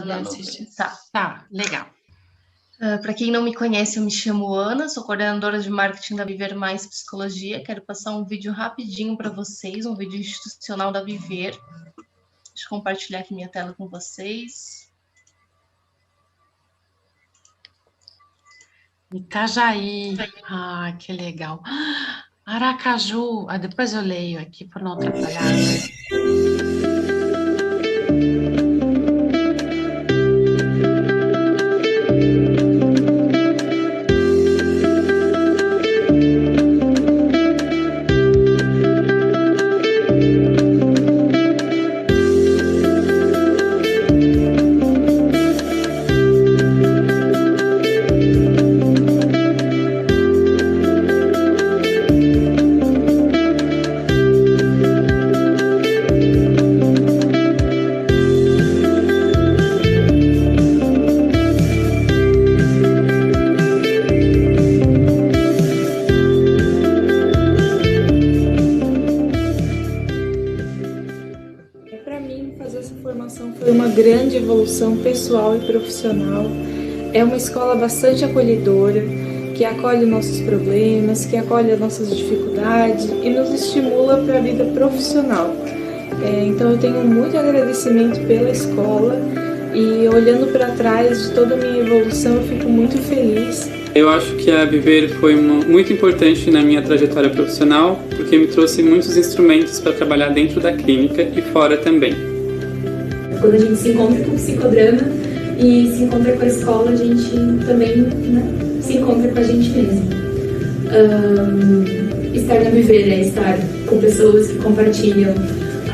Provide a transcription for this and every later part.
na nuvem. Tá, legal. Para quem não me conhece, eu me chamo Ana, sou coordenadora de marketing da Viver Mais Psicologia. Quero passar um vídeo rapidinho para vocês, um vídeo institucional da Viver. Deixa eu compartilhar aqui minha tela com vocês. Itajaí, que legal. Aracaju, depois eu leio aqui para não atrapalhar. Foi uma grande evolução pessoal e profissional. É uma escola bastante acolhedora, que acolhe nossos problemas, que acolhe as nossas dificuldades e nos estimula para a vida profissional. Então eu tenho muito agradecimento pela escola e olhando para trás de toda a minha evolução eu fico muito feliz. Eu acho que a Viver foi muito importante na minha trajetória profissional, porque me trouxe muitos instrumentos para trabalhar dentro da clínica e fora também. Quando a gente se encontra com o psicodrama e se encontra com a escola, a gente também se encontra com a gente mesmo. Estar na Viver é estar com pessoas que compartilham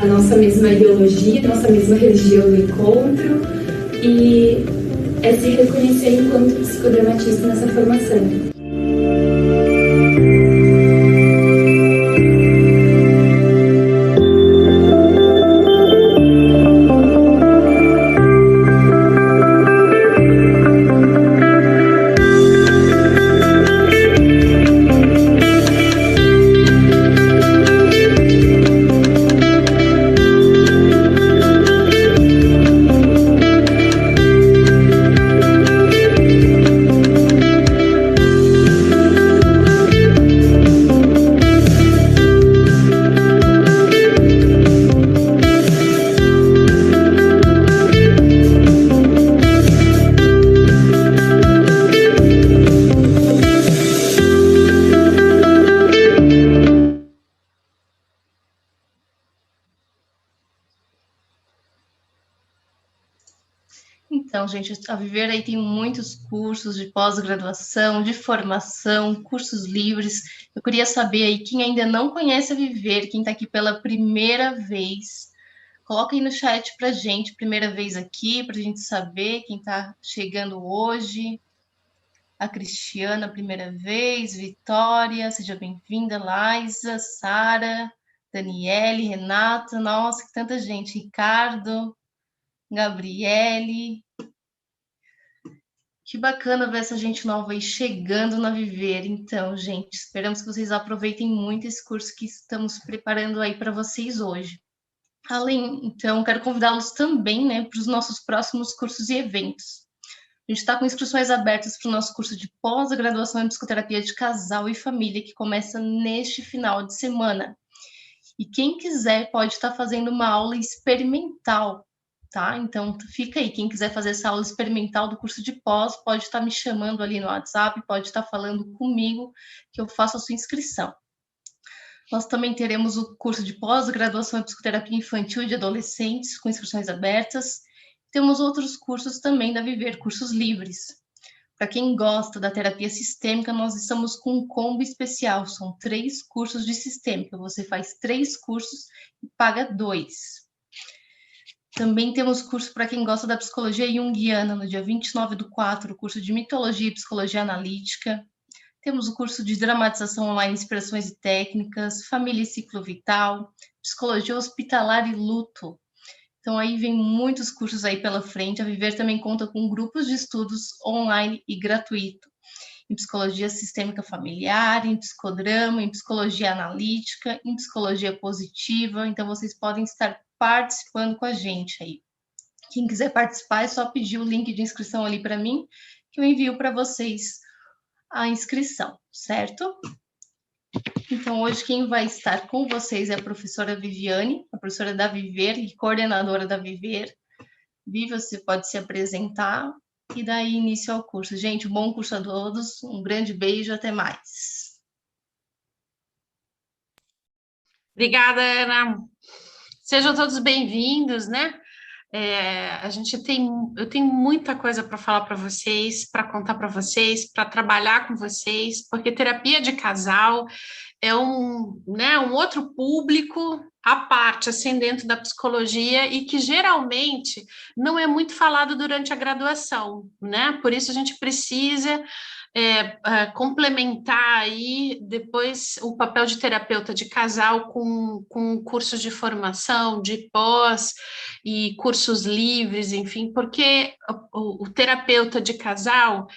a nossa mesma ideologia, a nossa mesma religião do encontro e é se reconhecer enquanto psicodramatista nessa formação. Então, gente, a Viver aí tem muitos cursos de pós-graduação, de formação, cursos livres. Eu queria saber aí, quem ainda não conhece a Viver, quem está aqui pela primeira vez, coloca aí no chat pra gente, primeira vez aqui, pra gente saber quem está chegando hoje. A Cristiana, primeira vez, Vitória, seja bem-vinda, Laisa, Sara, Daniele, Renata, nossa, que tanta gente, Ricardo, Gabriele. Que bacana ver essa gente nova aí chegando na Viver. Então, gente, esperamos que vocês aproveitem muito esse curso que estamos preparando aí para vocês hoje. Então, quero convidá-los também, para os nossos próximos cursos e eventos. A gente está com inscrições abertas para o nosso curso de pós-graduação em psicoterapia de casal e família, que começa neste final de semana. E quem quiser pode estar fazendo uma aula experimental, tá? Então, fica aí. Quem quiser fazer essa aula experimental do curso de pós, pode estar me chamando ali no WhatsApp, pode estar falando comigo, que eu faço a sua inscrição. Nós também teremos o curso de pós-graduação em psicoterapia infantil e de adolescentes, com inscrições abertas. Temos outros cursos também da Viver, cursos livres. Para quem gosta da terapia sistêmica, nós estamos com um combo especial. São 3 cursos de sistêmica. Você faz 3 cursos e paga 2. Também temos curso para quem gosta da psicologia junguiana, no dia 29/4, o curso de mitologia e psicologia analítica. Temos o curso de dramatização online, inspirações e técnicas, família e ciclo vital, psicologia hospitalar e luto. Então, aí vem muitos cursos aí pela frente. A Viver também conta com grupos de estudos online e gratuito, em psicologia sistêmica familiar, em psicodrama, em psicologia analítica, em psicologia positiva. Então, vocês podem estar participando com a gente aí. Quem quiser participar é só pedir o link de inscrição ali para mim, que eu envio para vocês a inscrição, certo? Então, hoje quem vai estar com vocês é a professora Viviane, a professora da Viver e coordenadora da Viver. Vi, você pode se apresentar e dar início ao curso. Gente, bom curso a todos, um grande beijo, até mais. Obrigada, Ana. Sejam todos bem-vindos, né? Eu tenho muita coisa para falar para vocês, para contar para vocês, para trabalhar com vocês, porque terapia de casal é um outro público à parte, assim, dentro da psicologia, e que geralmente não é muito falado durante a graduação, né? Por isso a gente precisa complementar aí depois o papel de terapeuta de casal com cursos de formação, de pós e cursos livres, enfim, porque o terapeuta de casal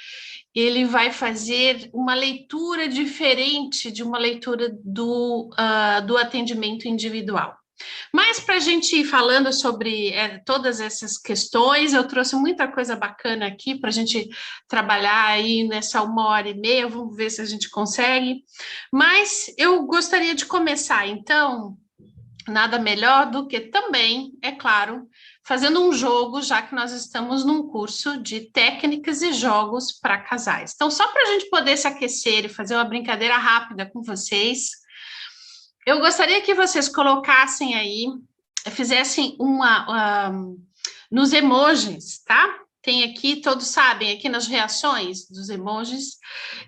ele vai fazer uma leitura diferente de uma leitura do atendimento individual. Mas para a gente ir falando sobre todas essas questões, eu trouxe muita coisa bacana aqui para a gente trabalhar aí nessa 1h30, vamos ver se a gente consegue. Mas eu gostaria de começar, então, nada melhor do que também, é claro, fazendo um jogo, já que nós estamos num curso de técnicas e jogos para casais. Então, só para a gente poder se aquecer e fazer uma brincadeira rápida com vocês, eu gostaria que vocês colocassem aí, fizessem nos emojis, tá? Tem aqui, todos sabem, aqui nas reações dos emojis,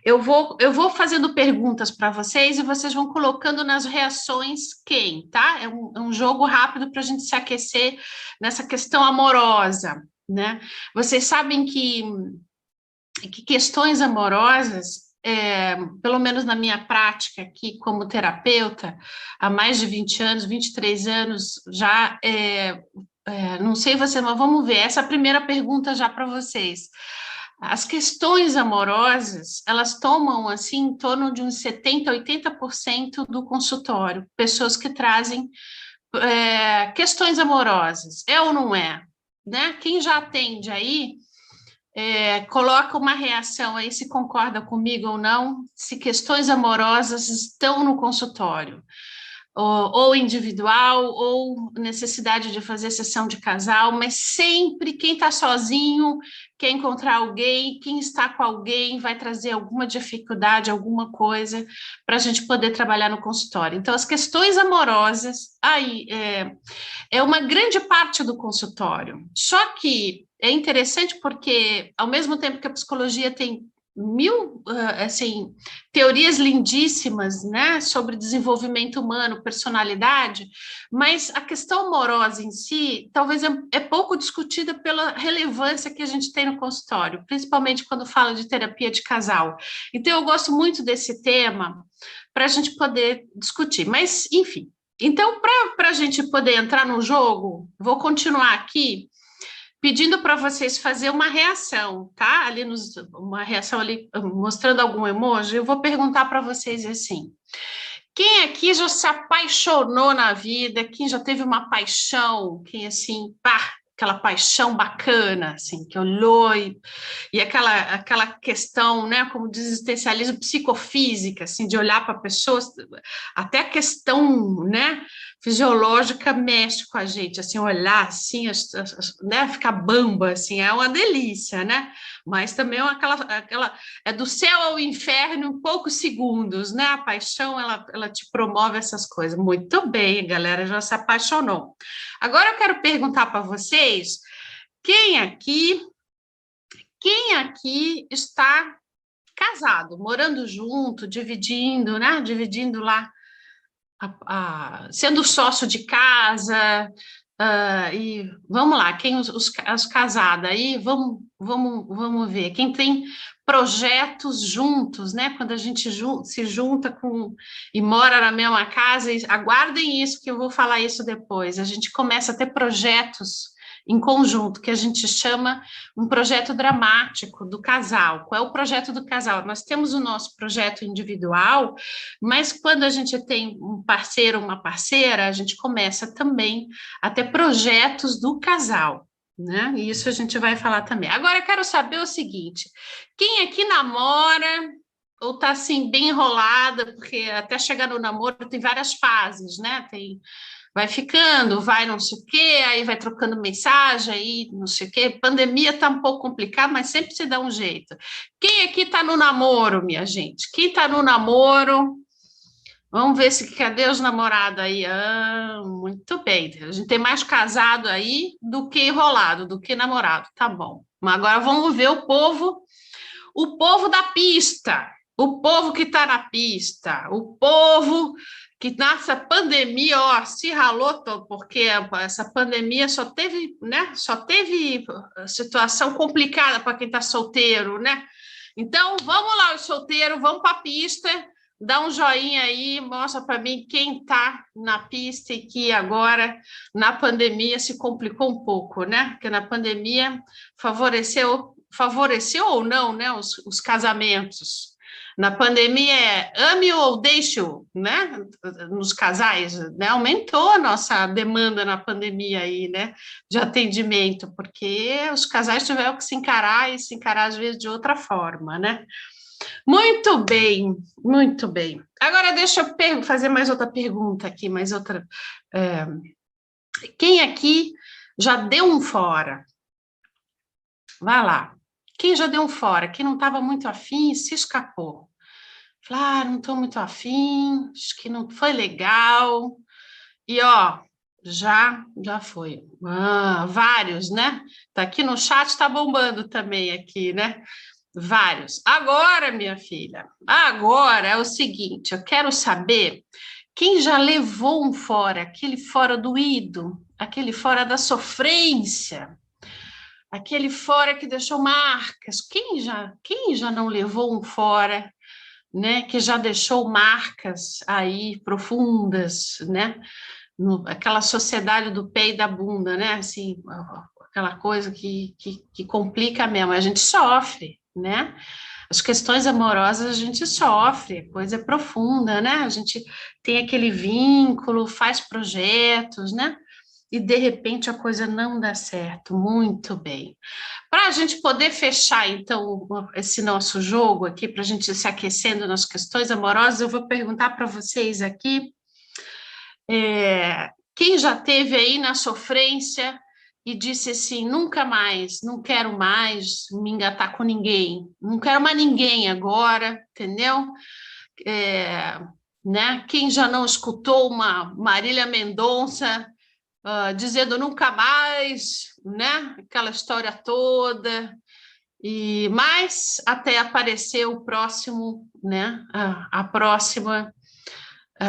eu vou fazendo perguntas para vocês e vocês vão colocando nas reações quem, tá? É um jogo rápido para a gente se aquecer nessa questão amorosa, né? Vocês sabem que questões amorosas, pelo menos na minha prática aqui como terapeuta, há mais de 20 anos, 23 anos, já, não sei você, mas vamos ver, essa é a primeira pergunta já para vocês. As questões amorosas, elas tomam, assim, em torno de uns 70%, 80% do consultório, pessoas que trazem questões amorosas, é ou não é? Né? Quem já atende aí, coloca uma reação aí, se concorda comigo ou não, se questões amorosas estão no consultório, ou individual, ou necessidade de fazer sessão de casal, mas sempre quem está sozinho quer encontrar alguém, quem está com alguém vai trazer alguma dificuldade, alguma coisa, para a gente poder trabalhar no consultório. Então, as questões amorosas, aí, é uma grande parte do consultório, só que é interessante porque, ao mesmo tempo que a psicologia tem assim, teorias lindíssimas, né, sobre desenvolvimento humano, personalidade, mas a questão amorosa em si, talvez é pouco discutida pela relevância que a gente tem no consultório, principalmente quando fala de terapia de casal. Então, eu gosto muito desse tema para a gente poder discutir, mas, enfim. Então, para a gente poder entrar no jogo, vou continuar aqui, pedindo para vocês fazer uma reação, tá? Uma reação ali, mostrando algum emoji, eu vou perguntar para vocês assim, quem aqui já se apaixonou na vida, quem já teve uma paixão, quem assim, pá, aquela paixão bacana, assim, que olhou e aquela questão, né, como diz o existencialismo, psicofísica, assim, de olhar para pessoas, até a questão, né, fisiológica mexe com a gente, assim, olhar, assim, né, ficar bamba, assim, é uma delícia, né, mas também é do céu ao inferno em poucos segundos, né, a paixão, ela te promove essas coisas. Muito bem, galera, já se apaixonou. Agora eu quero perguntar para vocês, quem aqui está casado, morando junto, dividindo, né, dividindo lá, sendo sócio de casa, e vamos lá, quem os casados aí, vamos ver, quem tem projetos juntos, né, quando a gente se junta e mora na mesma casa, aguardem isso que eu vou falar isso depois, a gente começa a ter projetos em conjunto, que a gente chama um projeto dramático do casal. Qual é o projeto do casal? Nós temos o nosso projeto individual, mas quando a gente tem um parceiro, uma parceira, a gente começa também a ter projetos do casal, né? E isso a gente vai falar também. Agora eu quero saber o seguinte: quem aqui namora ou tá assim bem enrolada, porque até chegar no namoro tem várias fases, né? Vai ficando, vai não sei o quê, aí vai trocando mensagem, aí não sei o quê. Pandemia tá um pouco complicado, mas sempre se dá um jeito. Quem aqui tá no namoro, minha gente? Quem tá no namoro? Vamos ver se cadê os namorados aí? Ah, muito bem. A gente tem mais casado aí do que enrolado, do que namorado. Tá bom. Mas agora vamos ver o povo da pista, o povo que está na pista, o povo que nessa pandemia, ó, se ralou todo, porque essa pandemia só teve, né? Só teve situação complicada para quem está solteiro, né? Então, vamos lá, os solteiros, vamos para a pista. Dá um joinha aí, mostra para mim quem está na pista e que agora, na pandemia, se complicou um pouco, né? Porque na pandemia favoreceu ou não, né? Os casamentos. Na pandemia ame ou deixe-o, né? Nos casais, né? Aumentou a nossa demanda na pandemia aí, né? De atendimento, porque os casais tiveram que se encarar e se encarar às vezes de outra forma, né? Muito bem, muito bem. Agora deixa eu fazer mais outra pergunta aqui, mais outra. Quem aqui já deu um fora? Vai lá. Quem já deu um fora? Quem não estava muito afim se escapou. Não estou muito afim, acho que não foi legal. E ó, já foi. Vários, né? Tá aqui no chat, tá bombando também aqui, né? Vários. Agora, minha filha, agora é o seguinte, eu quero saber quem já levou um fora, aquele fora doído, aquele fora da sofrência, aquele fora que deixou marcas. Quem já não levou um fora, né, que já deixou marcas aí profundas, né? Aquela sociedade do pé e da bunda, né? Assim, aquela coisa que complica mesmo. A gente sofre, né? As questões amorosas a gente sofre, a coisa é profunda, né? A gente tem aquele vínculo, faz projetos, né? E de repente a coisa não dá certo. Muito bem. Para a gente poder fechar, então, esse nosso jogo aqui, para a gente se aquecendo nas questões amorosas, eu vou perguntar para vocês aqui, quem já teve aí na sofrência e disse assim, nunca mais, não quero mais me engatar com ninguém, não quero mais ninguém agora, entendeu? Né? Quem já não escutou uma Marília Mendonça dizendo nunca mais, né? Aquela história toda, mas até aparecer o próximo, né? A próxima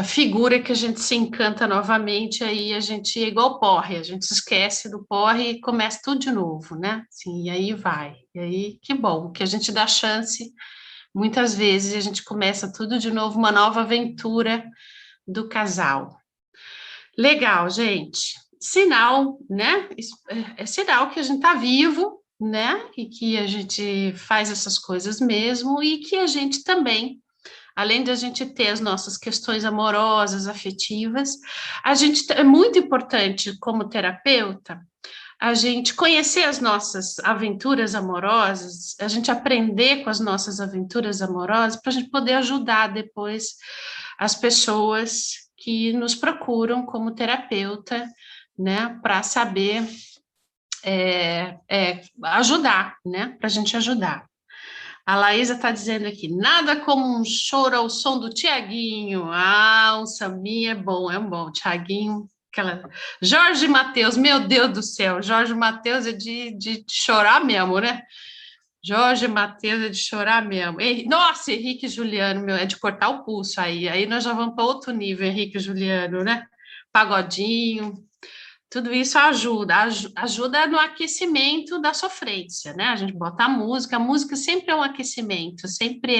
figura que a gente se encanta novamente, aí a gente é igual porre, a gente esquece do porre e começa tudo de novo, né? Assim, e aí vai. E aí, que bom, que a gente dá chance, muitas vezes a gente começa tudo de novo, uma nova aventura do casal. Legal, gente. Sinal, né? É sinal que a gente está vivo, né? E que a gente faz essas coisas mesmo e que a gente também, além de a gente ter as nossas questões amorosas, afetivas, a gente é muito importante como terapeuta a gente conhecer as nossas aventuras amorosas, a gente aprender com as nossas aventuras amorosas para a gente poder ajudar depois as pessoas que nos procuram como terapeuta, né, para saber ajudar, né, para a gente ajudar. A Laísa está dizendo aqui, nada como um choro ao som do Tiaguinho. Um sambinha é bom, Tiaguinho, Jorge Mateus, meu Deus do céu, Jorge Mateus é de chorar mesmo, né? Jorge Mateus é de chorar mesmo. Nossa, Henrique e Juliano, é de cortar o pulso aí nós já vamos para outro nível, Henrique e Juliano, né? Pagodinho. Tudo isso ajuda no aquecimento da sofrência, né? A gente bota a música sempre é um aquecimento, sempre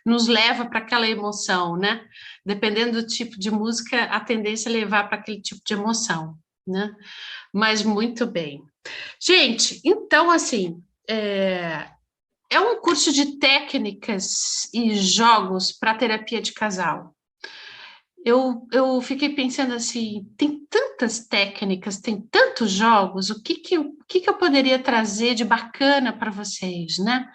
nos leva para aquela emoção, né? Dependendo do tipo de música, a tendência é levar para aquele tipo de emoção, né? Mas muito bem. Gente, então, assim, é um curso de técnicas e jogos para terapia de casal. eu fiquei pensando assim, tem tantas técnicas, tem tantos jogos, o que eu poderia trazer de bacana para vocês, né?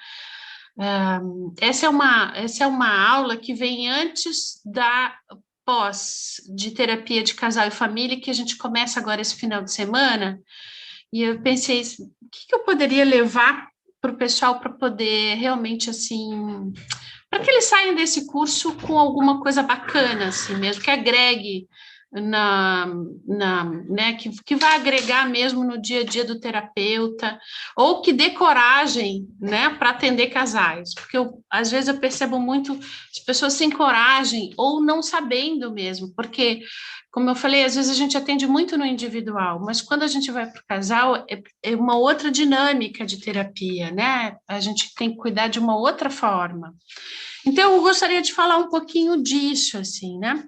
Essa é uma aula que vem antes da pós de terapia de casal e família, que a gente começa agora esse final de semana, e eu pensei, o que eu poderia levar para o pessoal para poder realmente, assim, para que eles saiam desse curso com alguma coisa bacana, assim mesmo, que agregue né, que vai agregar mesmo no dia a dia do terapeuta, ou que dê coragem, né, para atender casais, porque às vezes eu percebo muito as pessoas sem coragem, ou não sabendo mesmo, porque, como eu falei, às vezes a gente atende muito no individual, mas quando a gente vai para o casal, é uma outra dinâmica de terapia, né, a gente tem que cuidar de uma outra forma. Então, eu gostaria de falar um pouquinho disso, assim, né?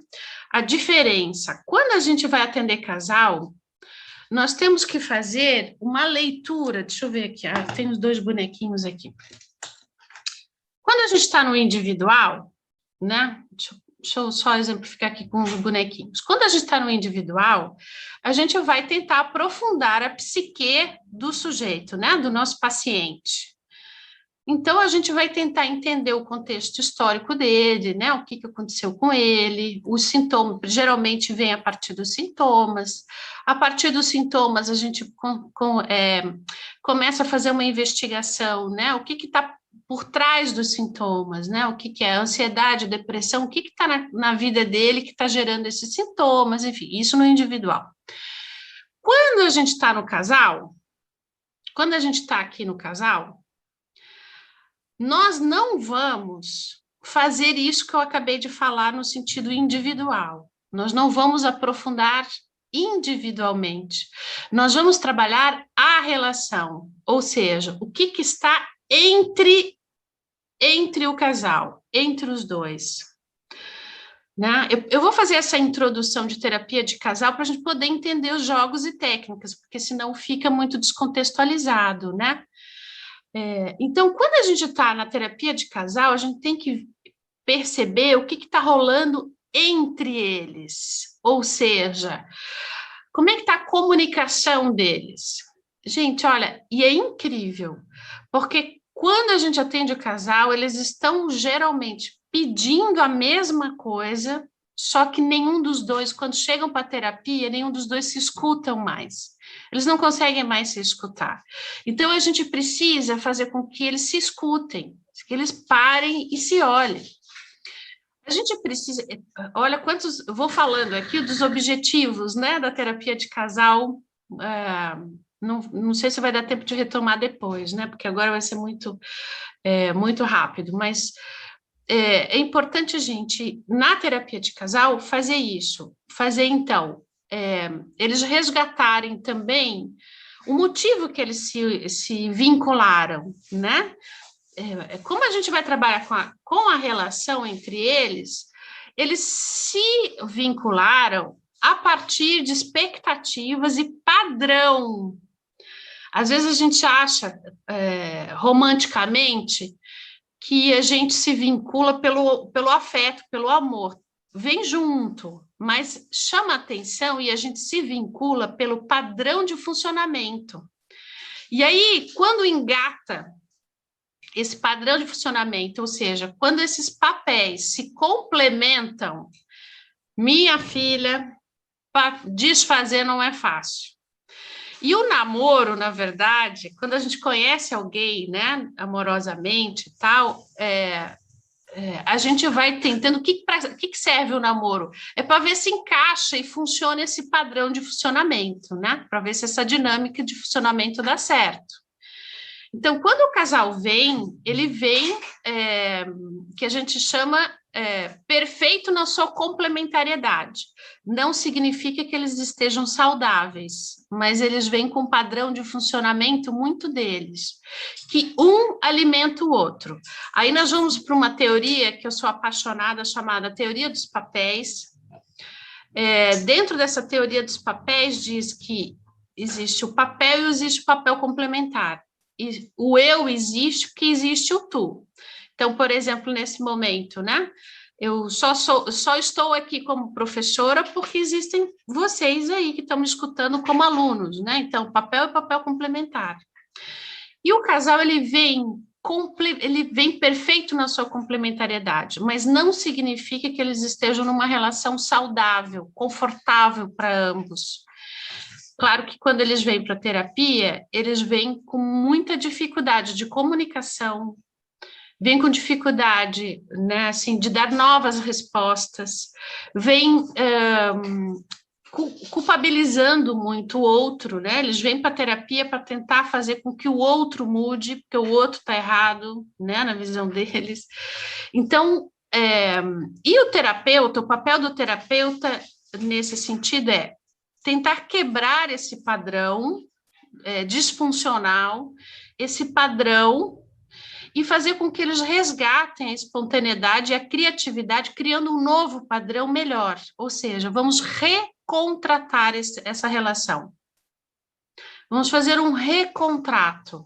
A diferença. Quando a gente vai atender casal, nós temos que fazer uma leitura. Deixa eu ver aqui, tem os 2 bonequinhos aqui. Quando a gente está no individual, né? Deixa eu só exemplificar aqui com os bonequinhos. Quando a gente está no individual, a gente vai tentar aprofundar a psique do sujeito, né? Do nosso paciente. Então, a gente vai tentar entender o contexto histórico dele, né? O que aconteceu com ele, os sintomas, geralmente vem a partir dos sintomas. A partir dos sintomas, a gente começa a fazer uma investigação, né? O que está por trás dos sintomas, né? O que é ansiedade, depressão, o que está na vida dele que está gerando esses sintomas, enfim, isso no individual. Quando a gente está no casal, quando a gente está aqui no casal, nós não vamos fazer isso que eu acabei de falar no sentido individual. Nós não vamos aprofundar individualmente. Nós vamos trabalhar a relação, ou seja, o que está entre o casal, entre os dois. Né? Eu vou fazer essa introdução de terapia de casal para a gente poder entender os jogos e técnicas, porque senão fica muito descontextualizado, né? Então, quando a gente está na terapia de casal, a gente tem que perceber o que está rolando entre eles, ou seja, como é que está a comunicação deles. Gente, olha, e é incrível, porque quando a gente atende o casal, eles estão geralmente pedindo a mesma coisa, só que nenhum dos dois, quando chegam para a terapia, nenhum dos dois se escutam mais. Eles não conseguem mais se escutar. Então, a gente precisa fazer com que eles se escutem, que eles parem e se olhem. A gente precisa... Olha quantos... Eu vou falando aqui dos objetivos, né, da terapia de casal. Não sei se vai dar tempo de retomar depois, né, porque agora vai ser muito rápido, mas é importante a gente, na terapia de casal, fazer isso. Fazer, então, eles resgatarem também o motivo que eles se vincularam, né? Como a gente vai trabalhar com a relação entre eles se vincularam a partir de expectativas e padrão. Às vezes a gente acha, romanticamente, que a gente se vincula pelo afeto, pelo amor. Vem junto, mas chama atenção e a gente se vincula pelo padrão de funcionamento. E aí, quando engata esse padrão de funcionamento, ou seja, quando esses papéis se complementam, minha filha, desfazer não é fácil. E o namoro, na verdade, quando a gente conhece alguém, né, amorosamente e tal, a gente vai tentando, o que serve o namoro? É para ver se encaixa e funciona esse padrão de funcionamento, né? Para ver se essa dinâmica de funcionamento dá certo. Então, quando o casal vem, ele vem, que a gente chama perfeito na sua complementariedade. Não significa que eles estejam saudáveis, mas eles vêm com um padrão de funcionamento muito deles, que um alimenta o outro. Aí nós vamos para uma teoria que eu sou apaixonada, chamada teoria dos papéis. Dentro dessa teoria dos papéis diz que existe o papel e existe o papel complementar. E o eu existe porque existe o tu. Então, por exemplo, nesse momento, né? Eu só estou aqui como professora porque existem vocês aí que estão me escutando como alunos, né? Então, papel é papel complementar. E o casal, ele vem perfeito na sua complementariedade, mas não significa que eles estejam numa relação saudável, confortável para ambos. Claro que quando eles vêm para a terapia, eles vêm com muita dificuldade de comunicação, vem com dificuldade, né, assim, de dar novas respostas, vem culpabilizando muito o outro, né? Eles vêm para a terapia para tentar fazer com que o outro mude, porque o outro está errado, né, na visão deles. Então, e o terapeuta, o papel do terapeuta nesse sentido é tentar quebrar esse padrão disfuncional, esse padrão, e fazer com que eles resgatem a espontaneidade e a criatividade, criando um novo padrão melhor. Ou seja, vamos recontratar essa relação. Vamos fazer um recontrato.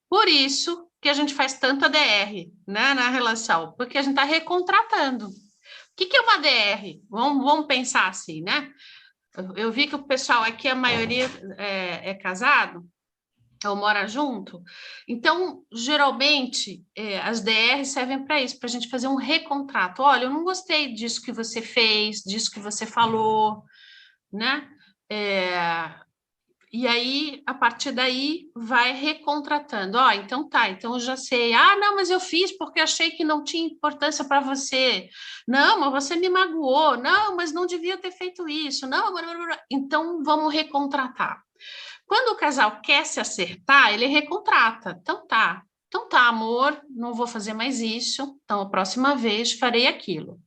Por isso que a gente faz tanta DR, né, na relação, porque a gente está recontratando. O que é uma DR? Vamos pensar assim, né? Eu vi que o pessoal aqui, a maioria é casado, ou mora junto. Então, geralmente, as DRs servem para isso, para a gente fazer um recontrato. Olha, eu não gostei disso que você fez, disso que você falou, né? E aí, a partir daí, vai recontratando. Então tá, então eu já sei. Não, mas eu fiz porque achei que não tinha importância para você. Não, mas você me magoou. Não, mas não devia ter feito isso. Não, então vamos recontratar. Quando o casal quer se acertar, ele recontrata. Então tá, amor, não vou fazer mais isso. Então, a próxima vez farei aquilo.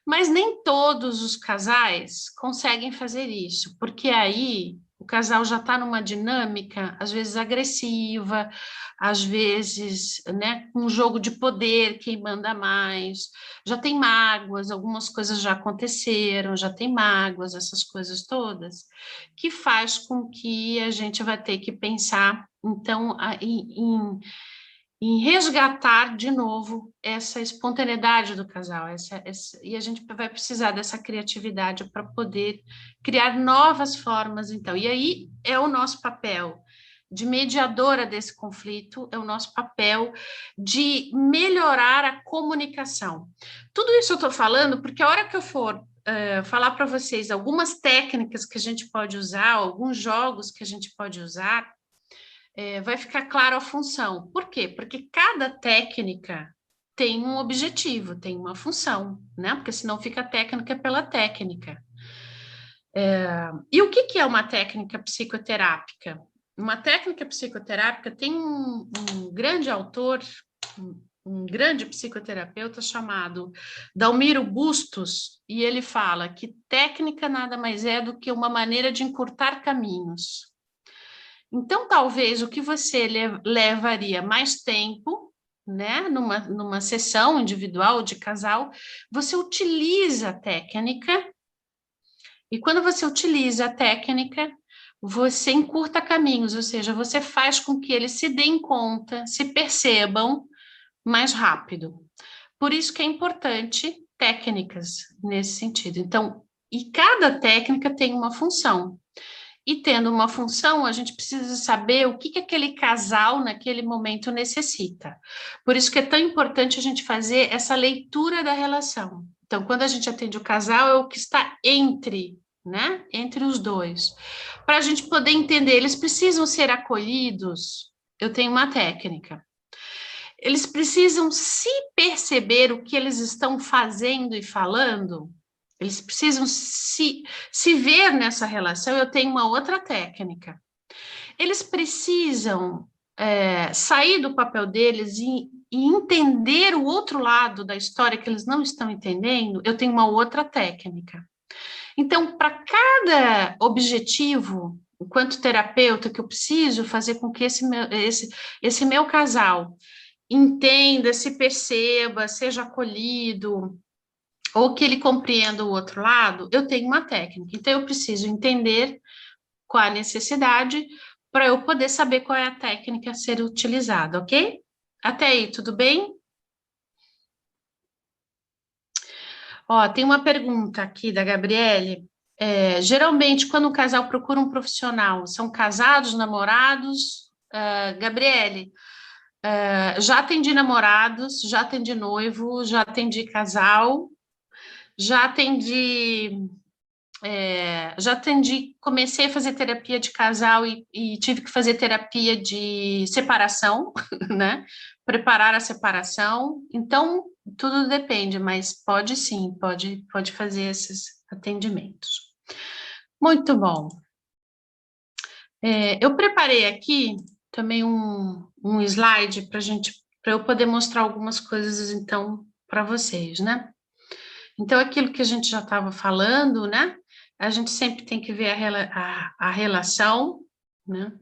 Mas nem todos os casais conseguem fazer isso, porque aí o casal já está numa dinâmica, às vezes agressiva, às vezes, né, um jogo de poder, quem manda mais, já tem mágoas, algumas coisas já aconteceram, já tem mágoas, essas coisas todas, que faz com que a gente vai ter que pensar, então, em resgatar de novo essa espontaneidade do casal, e a gente vai precisar dessa criatividade para poder criar novas formas, então. E aí é o nosso papel de mediadora desse conflito, é o nosso papel de melhorar a comunicação. Tudo isso eu estou falando porque a hora que eu for falar para vocês algumas técnicas que a gente pode usar, alguns jogos que a gente pode usar, vai ficar claro a função. Por quê? Porque cada técnica tem um objetivo, tem uma função, né? Porque senão fica técnica pela técnica. E o que é uma técnica psicoterápica? Uma técnica psicoterápica tem um grande autor, um grande psicoterapeuta chamado Dalmiro Bustos, e ele fala que técnica nada mais é do que uma maneira de encurtar caminhos. Então, talvez o que você levaria mais tempo, né, numa sessão individual de casal, você utiliza a técnica, e quando você utiliza a técnica, você encurta caminhos, ou seja, você faz com que eles se deem conta, se percebam mais rápido. Por isso que é importante técnicas nesse sentido. Então, e cada técnica tem uma função. E tendo uma função, a gente precisa saber o que aquele casal, naquele momento, necessita. Por isso que é tão importante a gente fazer essa leitura da relação. Então, quando a gente atende o casal, é o que está entre, né? Entre os dois. Para a gente poder entender, eles precisam ser acolhidos. Eu tenho uma técnica. Eles precisam se perceber o que eles estão fazendo e falando. Eles precisam se ver nessa relação. Eu tenho uma outra técnica. Eles precisam sair do papel deles e entender o outro lado da história que eles não estão entendendo. Eu tenho uma outra técnica. Então, para cada objetivo, enquanto terapeuta, que eu preciso fazer com que esse meu casal entenda, se perceba, seja acolhido, ou que ele compreenda o outro lado, eu tenho uma técnica. Então, eu preciso entender qual a necessidade para eu poder saber qual é a técnica a ser utilizada, ok? Até aí, tudo bem? Ó, tem uma pergunta aqui da Gabriele. Geralmente, quando um casal procura um profissional, são casados, namorados? Gabriele, já atendi namorados, já atendi noivo, já atendi casal, já atendi, comecei a fazer terapia de casal e tive que fazer terapia de separação, né? Preparar a separação. Então, tudo depende, mas pode sim, pode fazer esses atendimentos. Muito bom. Eu preparei aqui também um slide para eu poder mostrar algumas coisas, então, para vocês, né? Então, aquilo que a gente já estava falando, né? A gente sempre tem que ver a relação, né?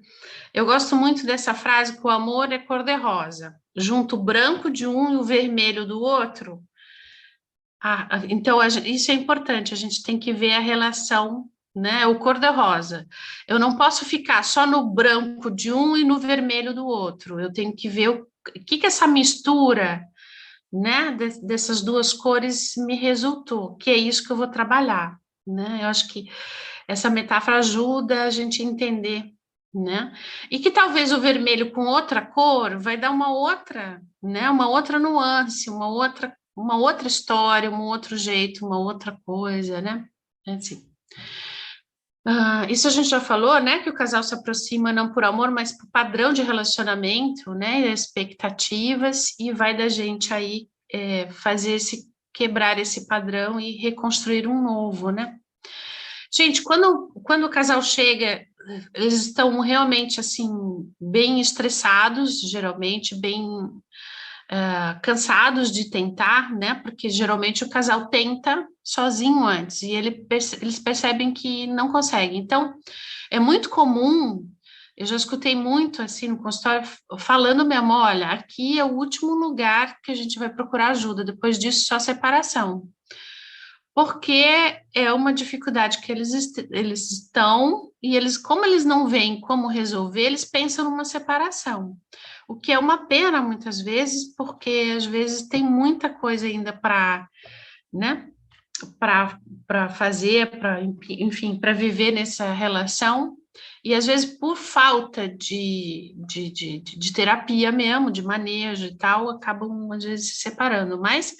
Eu gosto muito dessa frase que o amor é cor-de-rosa. Junto o branco de um e o vermelho do outro. Então, isso é importante, a gente tem que ver a relação, né? O cor-de-rosa. Eu não posso ficar só no branco de um e no vermelho do outro. Eu tenho que ver o que essa mistura, né, dessas duas cores me resultou, que é isso que eu vou trabalhar, né? Eu acho que essa metáfora ajuda a gente a entender, né? E que talvez o vermelho com outra cor vai dar uma outra, né? Uma outra nuance, uma outra história, um outro jeito, uma outra coisa, né? Assim. Isso a gente já falou, né? Que o casal se aproxima não por amor, mas por padrão de relacionamento, né? Expectativas, e vai da gente aí quebrar esse padrão e reconstruir um novo, né? Gente, quando o casal chega, eles estão realmente, assim, bem estressados, geralmente, bem cansados de tentar, né? Porque geralmente o casal tenta sozinho antes e eles percebem que não conseguem. Então, é muito comum, eu já escutei muito, assim, no consultório, falando mesmo, olha, aqui é o último lugar que a gente vai procurar ajuda, depois disso só separação. Porque é uma dificuldade que eles estão, e como eles não veem como resolver, eles pensam numa separação. O que é uma pena, muitas vezes, porque às vezes tem muita coisa ainda para, né, para fazer, enfim, para viver nessa relação, e às vezes por falta de terapia mesmo, de manejo e tal, acabam às vezes se separando, mas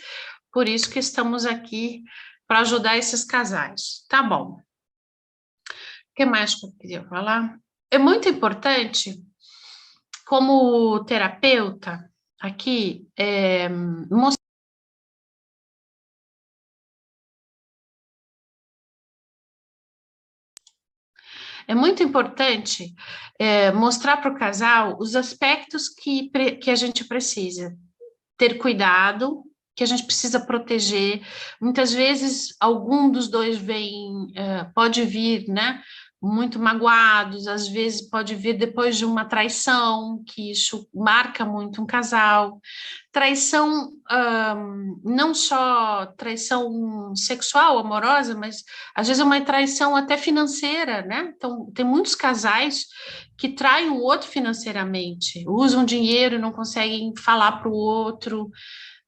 por isso que estamos aqui para ajudar esses casais. Tá bom. O que mais que eu queria falar? É muito importante, como terapeuta, aqui, mostrar. É muito importante mostrar para o casal os aspectos que a gente precisa ter cuidado, que a gente precisa proteger. Muitas vezes, algum dos dois pode vir, né, muito magoados, às vezes pode vir depois de uma traição, que isso marca muito um casal. Traição, não só traição sexual, amorosa, mas às vezes é uma traição até financeira, né? Então, tem muitos casais que traem o outro financeiramente, usam dinheiro e não conseguem falar para o outro,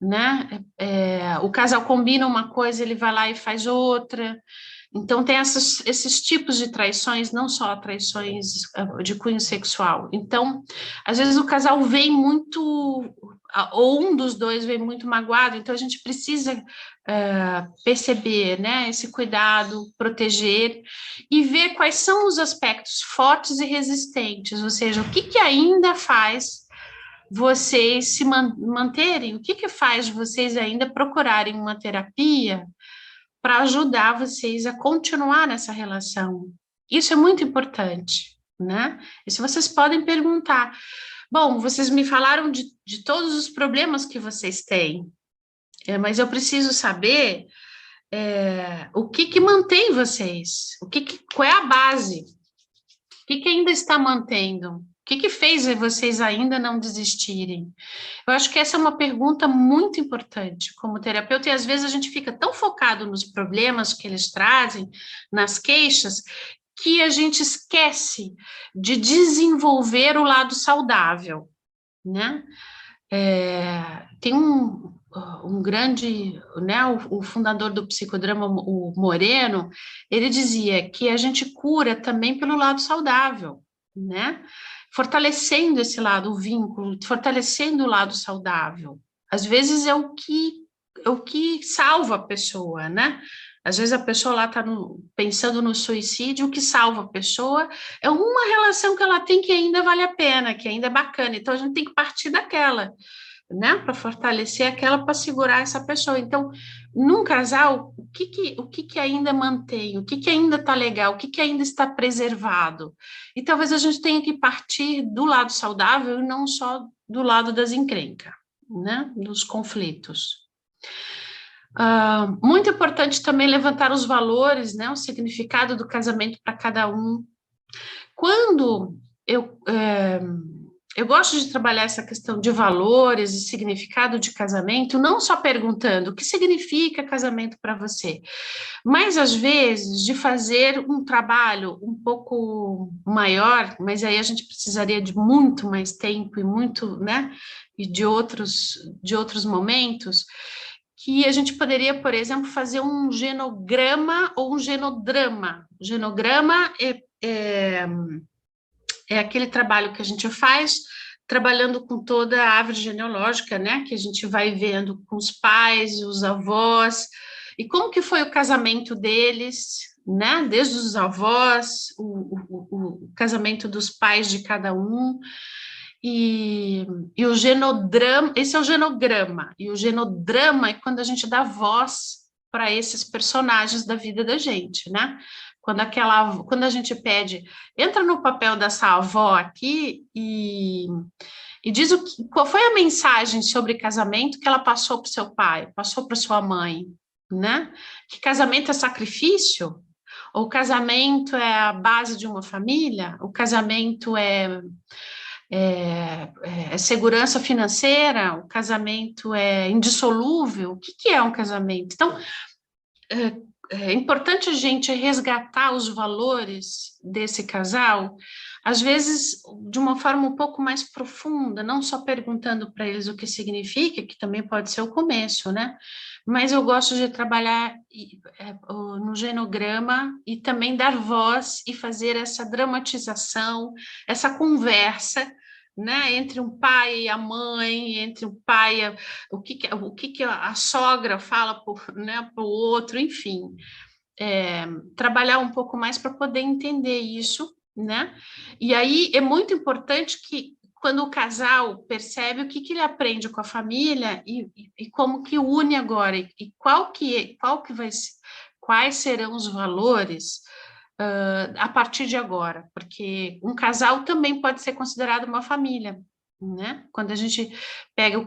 né? O casal combina uma coisa, ele vai lá e faz outra. Então, tem esses tipos de traições, não só traições de cunho sexual. Então, às vezes o casal vem muito, ou um dos dois vem muito magoado, então a gente precisa perceber, né, esse cuidado, proteger e ver quais são os aspectos fortes e resistentes, ou seja, o que ainda faz vocês se manterem, o que faz vocês ainda procurarem uma terapia para ajudar vocês a continuar nessa relação. Isso é muito importante, né? E se vocês podem perguntar, bom, vocês me falaram de todos os problemas que vocês têm, mas eu preciso saber o que mantém vocês, qual é a base, o que ainda está mantendo, o que fez vocês ainda não desistirem? Eu acho que essa é uma pergunta muito importante como terapeuta, e às vezes a gente fica tão focado nos problemas que eles trazem, nas queixas, que a gente esquece de desenvolver o lado saudável, né? Tem um grande, né, o fundador do psicodrama, o Moreno, ele dizia que a gente cura também pelo lado saudável, né? Fortalecendo esse lado, o vínculo, fortalecendo o lado saudável. Às vezes é o que salva a pessoa, né? Às vezes a pessoa lá está pensando no suicídio, o que salva a pessoa é uma relação que ela tem que ainda vale a pena, que ainda é bacana. Então a gente tem que partir daquela, né, para fortalecer aquela, para segurar essa pessoa. Então, num casal, o que ainda mantém, o que ainda está legal, o que ainda está preservado. E talvez a gente tenha que partir do lado saudável e não só do lado das encrencas, né, dos conflitos. Muito importante também levantar os valores, né, o significado do casamento para cada um. Quando eu gosto de trabalhar essa questão de valores e significado de casamento, não só perguntando o que significa casamento para você, mas às vezes de fazer um trabalho um pouco maior, mas aí a gente precisaria de muito mais tempo e muito, né, e de outros momentos, que a gente poderia, por exemplo, fazer um genograma ou um genodrama. O genograma é aquele trabalho que a gente faz trabalhando com toda a árvore genealógica, né? Que a gente vai vendo com os pais, os avós, e como que foi o casamento deles, né? Desde os avós, o casamento dos pais de cada um. E o genodrama, esse é o genograma, e o genodrama é quando a gente dá voz para esses personagens da vida da gente, né? Quando a gente pede, entra no papel dessa avó aqui e diz qual foi a mensagem sobre casamento que ela passou para o seu pai, passou para sua mãe, né? Que casamento é sacrifício? Ou casamento é a base de uma família? O casamento é segurança financeira? O casamento é indissolúvel? O que é um casamento? Então, é importante a gente resgatar os valores desse casal, às vezes de uma forma um pouco mais profunda, não só perguntando para eles o que significa, que também pode ser o começo, né? Mas eu gosto de trabalhar no genograma e também dar voz e fazer essa dramatização, essa conversa, né, entre um pai e a mãe, entre o pai, o que a sogra fala para o outro, enfim, trabalhar um pouco mais para poder entender isso, né? E aí é muito importante que quando o casal percebe o que ele aprende com a família e como que une agora e quais serão os valores a partir de agora, porque um casal também pode ser considerado uma família, né? Quando a gente pega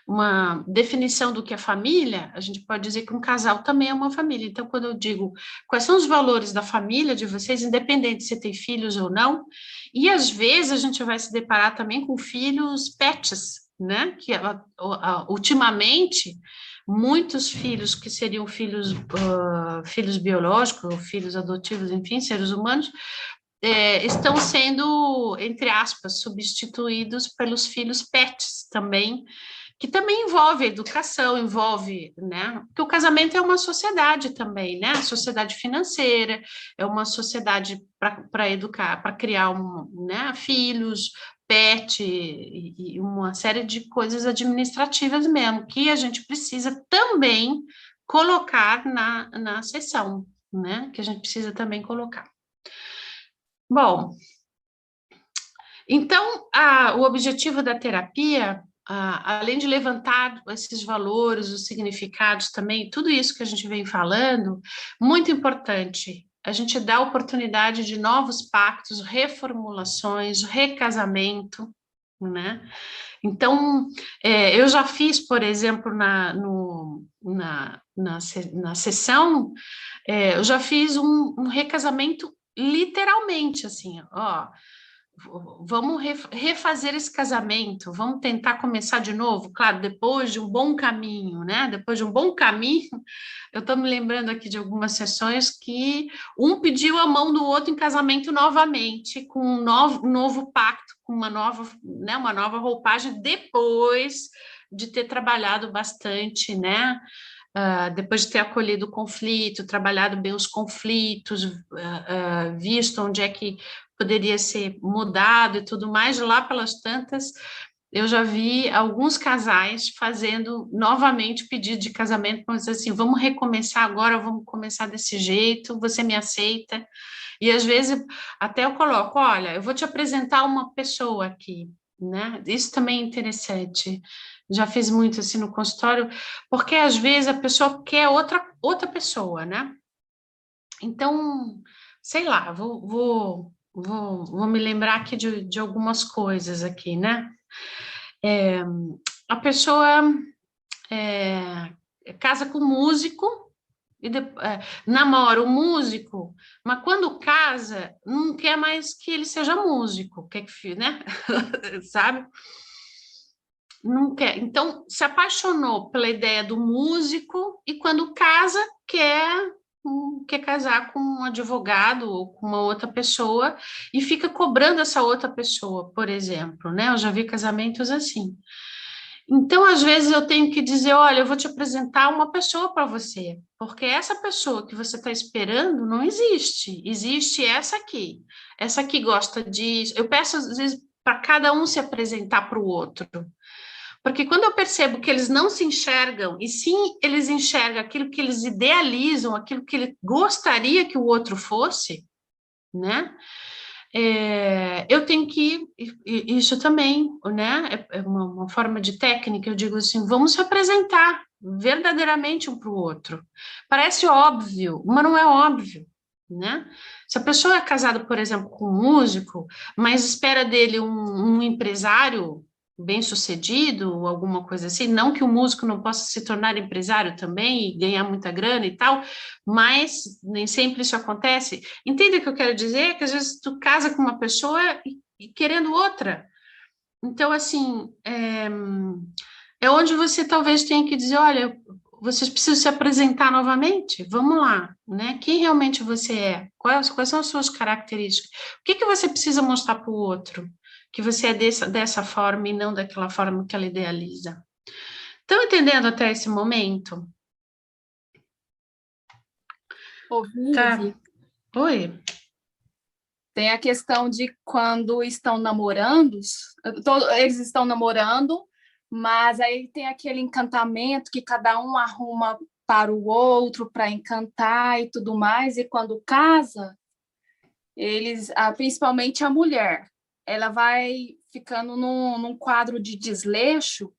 uma definição do que é família, a gente pode dizer que um casal também é uma família. Então, quando eu digo quais são os valores da família de vocês, independente se tem filhos ou não, e às vezes a gente vai se deparar também com filhos pets, né? Que ultimamente muitos filhos que seriam filhos biológicos, ou filhos adotivos, enfim, seres humanos, estão sendo, entre aspas, substituídos pelos filhos pets também, que também envolve a educação, envolve, né? Porque o casamento é uma sociedade também, né? A sociedade financeira, é uma sociedade para educar, para criar né, filhos, pet e uma série de coisas administrativas mesmo, que a gente precisa também colocar na sessão, né? Que a gente precisa também colocar. Bom, então, o objetivo da terapia, além de levantar esses valores, os significados também, tudo isso que a gente vem falando, muito importante, a gente dá oportunidade de novos pactos, reformulações, recasamento, né? Então, eu já fiz, por exemplo, na sessão, eu já fiz um recasamento literalmente, assim, ó, vamos refazer esse casamento, vamos tentar começar de novo, claro, depois de um bom caminho, né? Depois de um bom caminho, eu estou me lembrando aqui de algumas sessões que um pediu a mão do outro em casamento novamente, com um novo pacto, com uma nova roupagem, depois de ter trabalhado bastante, né? Depois de ter acolhido o conflito, trabalhado bem os conflitos, visto onde é que poderia ser mudado e tudo mais, lá pelas tantas, eu já vi alguns casais fazendo novamente pedido de casamento, mas assim, vamos recomeçar agora, vamos começar desse jeito, você me aceita? E às vezes até eu coloco, olha, eu vou te apresentar uma pessoa aqui, né? Isso também é interessante. Já fiz muito assim no consultório, porque às vezes a pessoa quer outra pessoa, né? Então, sei lá, vou me lembrar aqui de algumas coisas aqui, né? A pessoa casa com um músico e namora um músico, mas quando casa, não quer mais que ele seja músico, quer que, né? Sabe? Não quer. Então, se apaixonou pela ideia do músico e quando casa, quer casar com um advogado ou com uma outra pessoa e fica cobrando essa outra pessoa, por exemplo, né? Eu já vi casamentos assim. Então, às vezes, eu tenho que dizer, olha, eu vou te apresentar uma pessoa para você, porque essa pessoa que você está esperando não existe, existe essa aqui gosta disso. Eu peço, às vezes, para cada um se apresentar para o outro, porque quando eu percebo que eles não se enxergam, e sim eles enxergam aquilo que eles idealizam, aquilo que ele gostaria que o outro fosse, né? Eu tenho que, isso também, né? É uma forma de técnica, eu digo assim, vamos se apresentar verdadeiramente um para o outro. Parece óbvio, mas não é óbvio, né? Se a pessoa é casada, por exemplo, com um músico, mas espera dele um empresário bem-sucedido, ou alguma coisa assim, não que o músico não possa se tornar empresário também e ganhar muita grana e tal, mas nem sempre isso acontece. Entende o que eu quero dizer? Que às vezes tu casa com uma pessoa e querendo outra. Então, assim, é onde você talvez tenha que dizer, olha, vocês precisam se apresentar novamente, vamos lá, né? Quem realmente você é? Quais são as suas características? O que você precisa mostrar para o outro? Que você é dessa forma e não daquela forma que ela idealiza. Estão entendendo até esse momento? Tá. Oi. Tem a questão de quando estão namorando, eles estão namorando, mas aí tem aquele encantamento que cada um arruma para o outro, para encantar e tudo mais, e quando casa, eles, principalmente a mulher, ela vai ficando num quadro de desleixo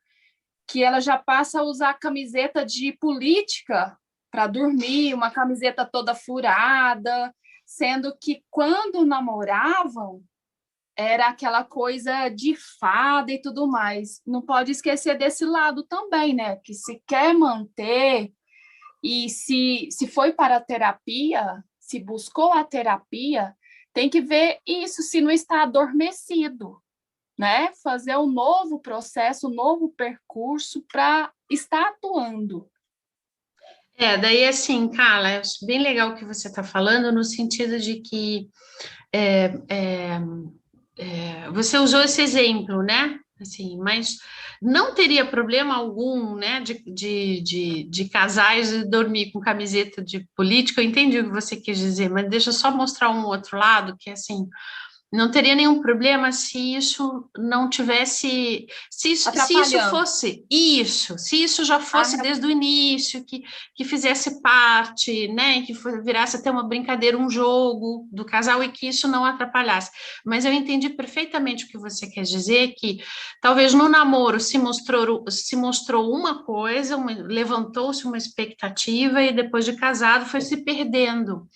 que ela já passa a usar camiseta de política para dormir, uma camiseta toda furada, sendo que quando namoravam era aquela coisa de fada e tudo mais. Não pode esquecer desse lado também, né? Que se quer manter e se foi para a terapia, se buscou a terapia, tem que ver isso, se não está adormecido, né? Fazer um novo processo, um novo percurso para estar atuando. Daí assim, Carla, é bem legal o que você está falando, no sentido de que você usou esse exemplo, né? Assim, mas não teria problema algum, né, de casais dormir com camiseta de político. Eu entendi o que você quis dizer, mas deixa eu só mostrar um outro lado, que é assim, não teria nenhum problema se isso não tivesse, se isso fosse isso, se isso já fosse desde o início, que fizesse parte, né, que virasse até uma brincadeira, um jogo do casal e que isso não atrapalhasse. Mas eu entendi perfeitamente o que você quer dizer, que talvez no namoro se mostrou uma coisa, levantou-se uma expectativa e depois de casado foi se perdendo.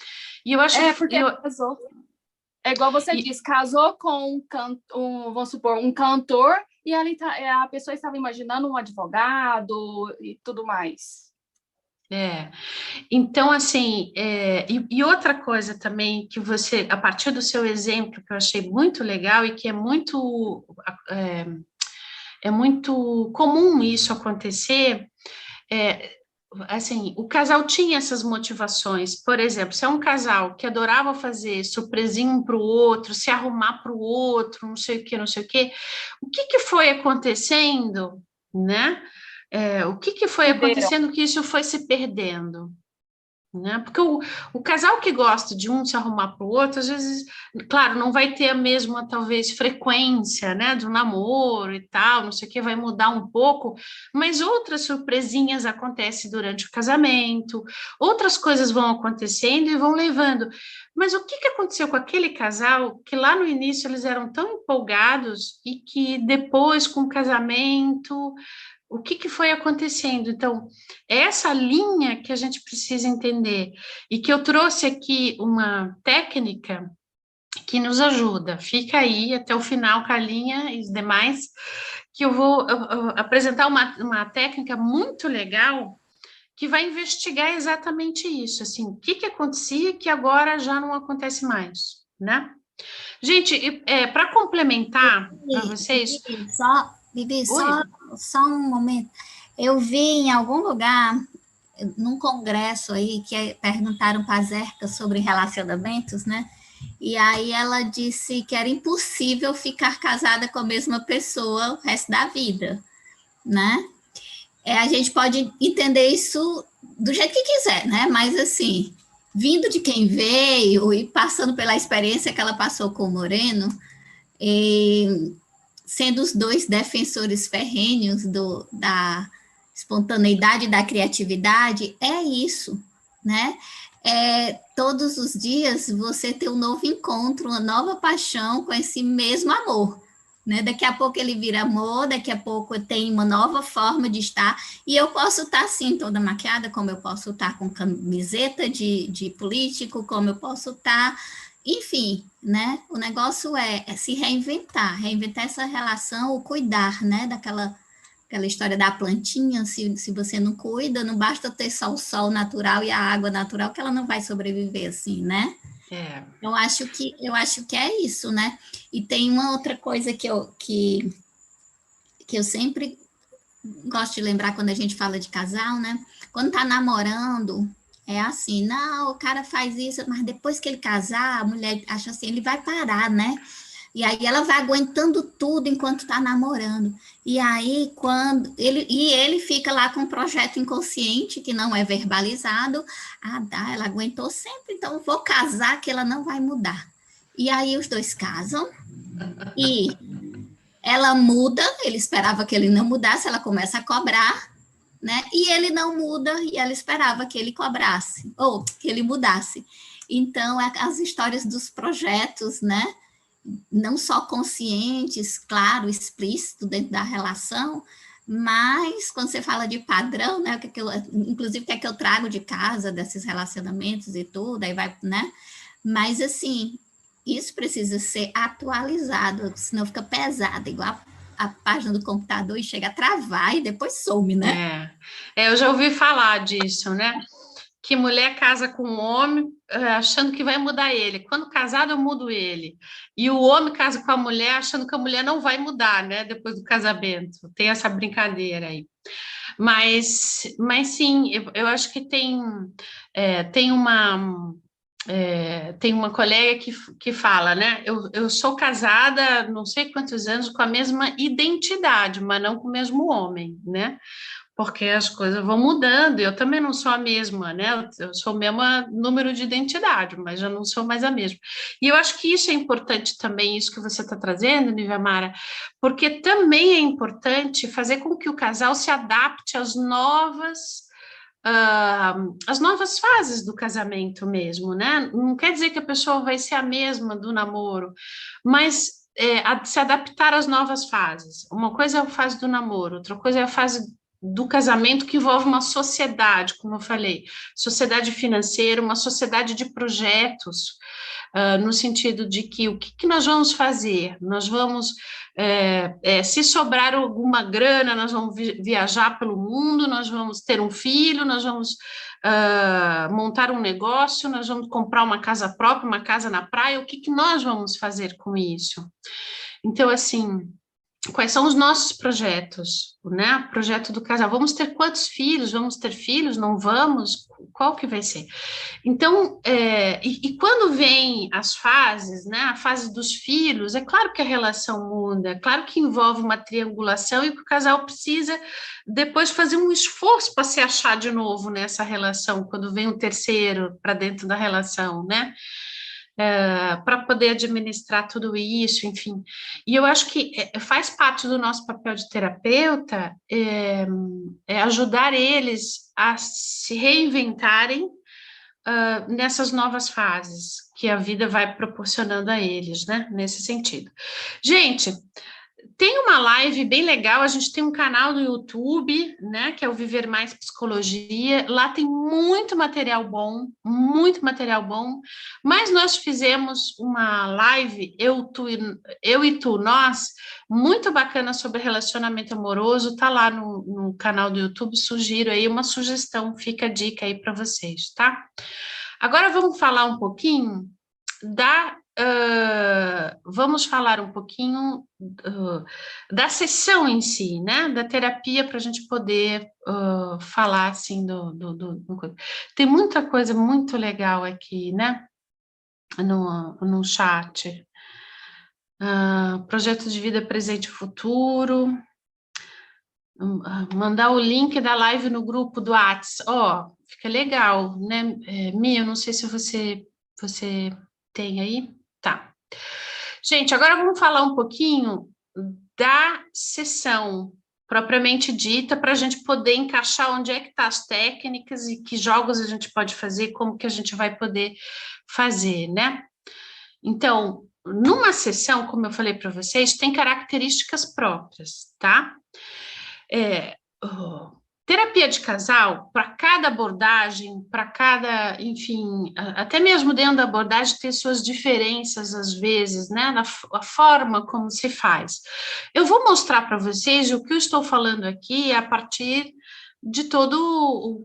E eu acho porque casou. É igual você disse, casou com vamos supor, um cantor e a pessoa estava imaginando um advogado e tudo mais. Então, assim, e outra coisa também que você, a partir do seu exemplo, que eu achei muito legal e que é muito comum isso acontecer, assim, o casal tinha essas motivações. Por exemplo, se é um casal que adorava fazer surpresinha um para o outro, se arrumar para o outro, não sei o que, o que foi acontecendo né? O que foi acontecendo que isso foi se perdendo? Né? Porque o casal que gosta de um se arrumar para o outro, às vezes, claro, não vai ter a mesma, talvez, frequência, né, do namoro e tal, não sei o que, vai mudar um pouco, mas outras surpresinhas acontecem durante o casamento, outras coisas vão acontecendo e vão levando. Mas o que aconteceu com aquele casal que lá no início eles eram tão empolgados e que depois, com o casamento, o que foi acontecendo? Então, é essa linha que a gente precisa entender e que eu trouxe aqui uma técnica que nos ajuda. Fica aí até o final, Carlinha e os demais, que eu vou apresentar uma técnica muito legal que vai investigar exatamente isso, assim, o que acontecia que agora já não acontece mais, né? Gente, para complementar para vocês... Bibi, só um momento. Eu vi em algum lugar, num congresso aí, que perguntaram para a Zerka sobre relacionamentos, né? E aí ela disse que era impossível ficar casada com a mesma pessoa o resto da vida, né? A gente pode entender isso do jeito que quiser, né? Mas, assim, vindo de quem veio e passando pela experiência que ela passou com o Moreno, sendo os dois defensores ferrenhos da espontaneidade e da criatividade, é isso, né? Todos os dias você ter um novo encontro, uma nova paixão com esse mesmo amor, né? Daqui a pouco ele vira amor, daqui a pouco tem uma nova forma de estar, e eu posso estar assim, toda maquiada, como eu posso estar com camiseta de político, como eu posso estar... Enfim, né? O negócio é se reinventar essa relação, o cuidar, né? Aquela história da plantinha, se você não cuida, não basta ter só o sol natural e a água natural, que ela não vai sobreviver assim, né? Eu acho que é isso, né? E tem uma outra coisa que eu sempre gosto de lembrar quando a gente fala de casal, né? Quando tá namorando... É assim, não, o cara faz isso, mas depois que ele casar, a mulher acha assim, ele vai parar, né? E aí ela vai aguentando tudo enquanto está namorando. E aí, quando ele fica lá com um projeto inconsciente, que não é verbalizado, ela aguentou sempre, então vou casar que ela não vai mudar. E aí os dois casam, e ela muda, ele esperava que ele não mudasse, ela começa a cobrar, né? E ele não muda, e ela esperava que ele cobrasse, ou que ele mudasse. Então, as histórias dos projetos, né? Não só conscientes, claro, explícito dentro da relação, mas quando você fala de padrão, né? Inclusive, o que é que eu trago de casa, desses relacionamentos e tudo, aí vai, né? Mas, assim, isso precisa ser atualizado, senão fica pesado, igual a página do computador e chega a travar e depois some, né? Eu já ouvi falar disso, né? Que mulher casa com um homem achando que vai mudar ele. Quando casado, eu mudo ele. E o homem casa com a mulher achando que a mulher não vai mudar, né? Depois do casamento. Tem essa brincadeira aí. Mas sim, eu acho que tem uma colega que fala, né? Eu sou casada não sei quantos anos com a mesma identidade, mas não com o mesmo homem, né? Porque as coisas vão mudando, eu também não sou a mesma, né? Eu sou o mesmo número de identidade, mas já não sou mais a mesma. E eu acho que isso é importante também, isso que você está trazendo, Nívia Mara, porque também é importante fazer com que o casal se adapte às novas fases do casamento mesmo, né? Não quer dizer que a pessoa vai ser a mesma do namoro, mas se adaptar às novas fases. Uma coisa é a fase do namoro, outra coisa é a fase do casamento, que envolve uma sociedade, como eu falei, sociedade financeira, uma sociedade de projetos, no sentido de que o que nós vamos fazer? Nós vamos, se sobrar alguma grana, nós vamos viajar pelo mundo, nós vamos ter um filho, nós vamos montar um negócio, nós vamos comprar uma casa própria, uma casa na praia, o que nós vamos fazer com isso? Então, assim, quais são os nossos projetos, né? Projeto do casal. Vamos ter quantos filhos? Vamos ter filhos? Não vamos? Qual que vai ser? Então, e quando vem as fases, né? A fase dos filhos, é claro que a relação muda, é claro que envolve uma triangulação e que o casal precisa depois fazer um esforço para se achar de novo nessa relação, quando vem o terceiro para dentro da relação, né? Para poder administrar tudo isso, enfim. E eu acho que faz parte do nosso papel de terapeuta ajudar eles a se reinventarem nessas novas fases que a vida vai proporcionando a eles, né? Nesse sentido. Gente, tem uma live bem legal, a gente tem um canal no YouTube, né, que é o Viver Mais Psicologia, lá tem muito material bom, mas nós fizemos uma live, eu e tu, nós, muito bacana sobre relacionamento amoroso, tá lá no canal do YouTube, sugiro aí uma sugestão, fica a dica aí para vocês, tá? Agora vamos falar um pouquinho vamos falar um pouquinho da sessão em si, né? Da terapia para a gente poder falar assim Tem muita coisa muito legal aqui, né? No chat. Projeto de vida presente e futuro. Mandar o link da live no grupo do WhatsApp. Fica legal, né? Mia, eu não sei se você tem aí. Tá. Gente, agora vamos falar um pouquinho da sessão propriamente dita, para a gente poder encaixar onde é que estão as técnicas e que jogos a gente pode fazer, como que a gente vai poder fazer, né? Então, numa sessão, como eu falei para vocês, tem características próprias, tá? Terapia de casal, para cada abordagem, para cada, enfim, até mesmo dentro da abordagem tem suas diferenças às vezes, né, a forma como se faz. Eu vou mostrar para vocês o que eu estou falando aqui a partir de todo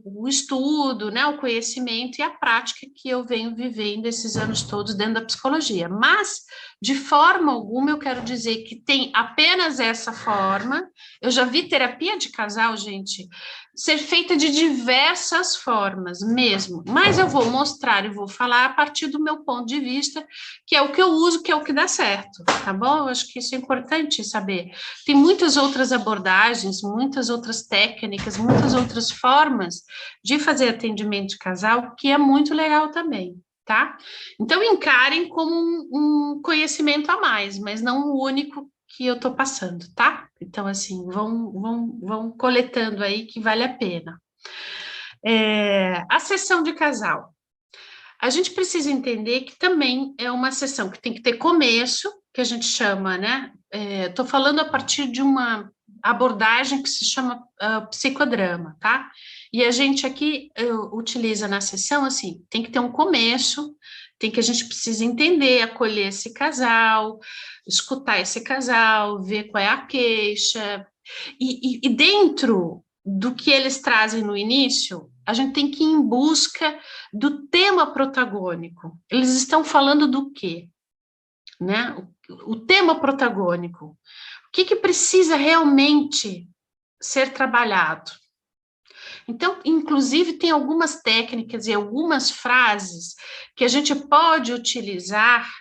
o estudo, né, o conhecimento e a prática que eu venho vivendo esses anos todos dentro da psicologia, mas de forma alguma eu quero dizer que tem apenas essa forma. Eu já vi terapia de casal, gente, ser feita de diversas formas mesmo, mas eu vou mostrar e vou falar a partir do meu ponto de vista, que é o que eu uso, que é o que dá certo, tá bom? Eu acho que isso é importante saber. Tem muitas outras abordagens, muitas outras técnicas, muitas outras formas de fazer atendimento de casal, que é muito legal também, tá? Então, encarem como um conhecimento a mais, mas não o único que eu estou passando, tá? Então, assim, vão coletando aí que vale a pena. A sessão de casal. A gente precisa entender que também é uma sessão que tem que ter começo, que a gente chama, né? Estou falando a partir de uma abordagem que se chama psicodrama, tá? E a gente aqui utiliza na sessão, assim, tem que ter um começo, a gente precisa entender, acolher esse casal, escutar esse casal, ver qual é a queixa, e dentro do que eles trazem no início, a gente tem que ir em busca do tema protagônico. Eles estão falando do quê? Né? O tema protagônico. O que precisa realmente ser trabalhado? Então, inclusive, tem algumas técnicas e algumas frases que a gente pode utilizar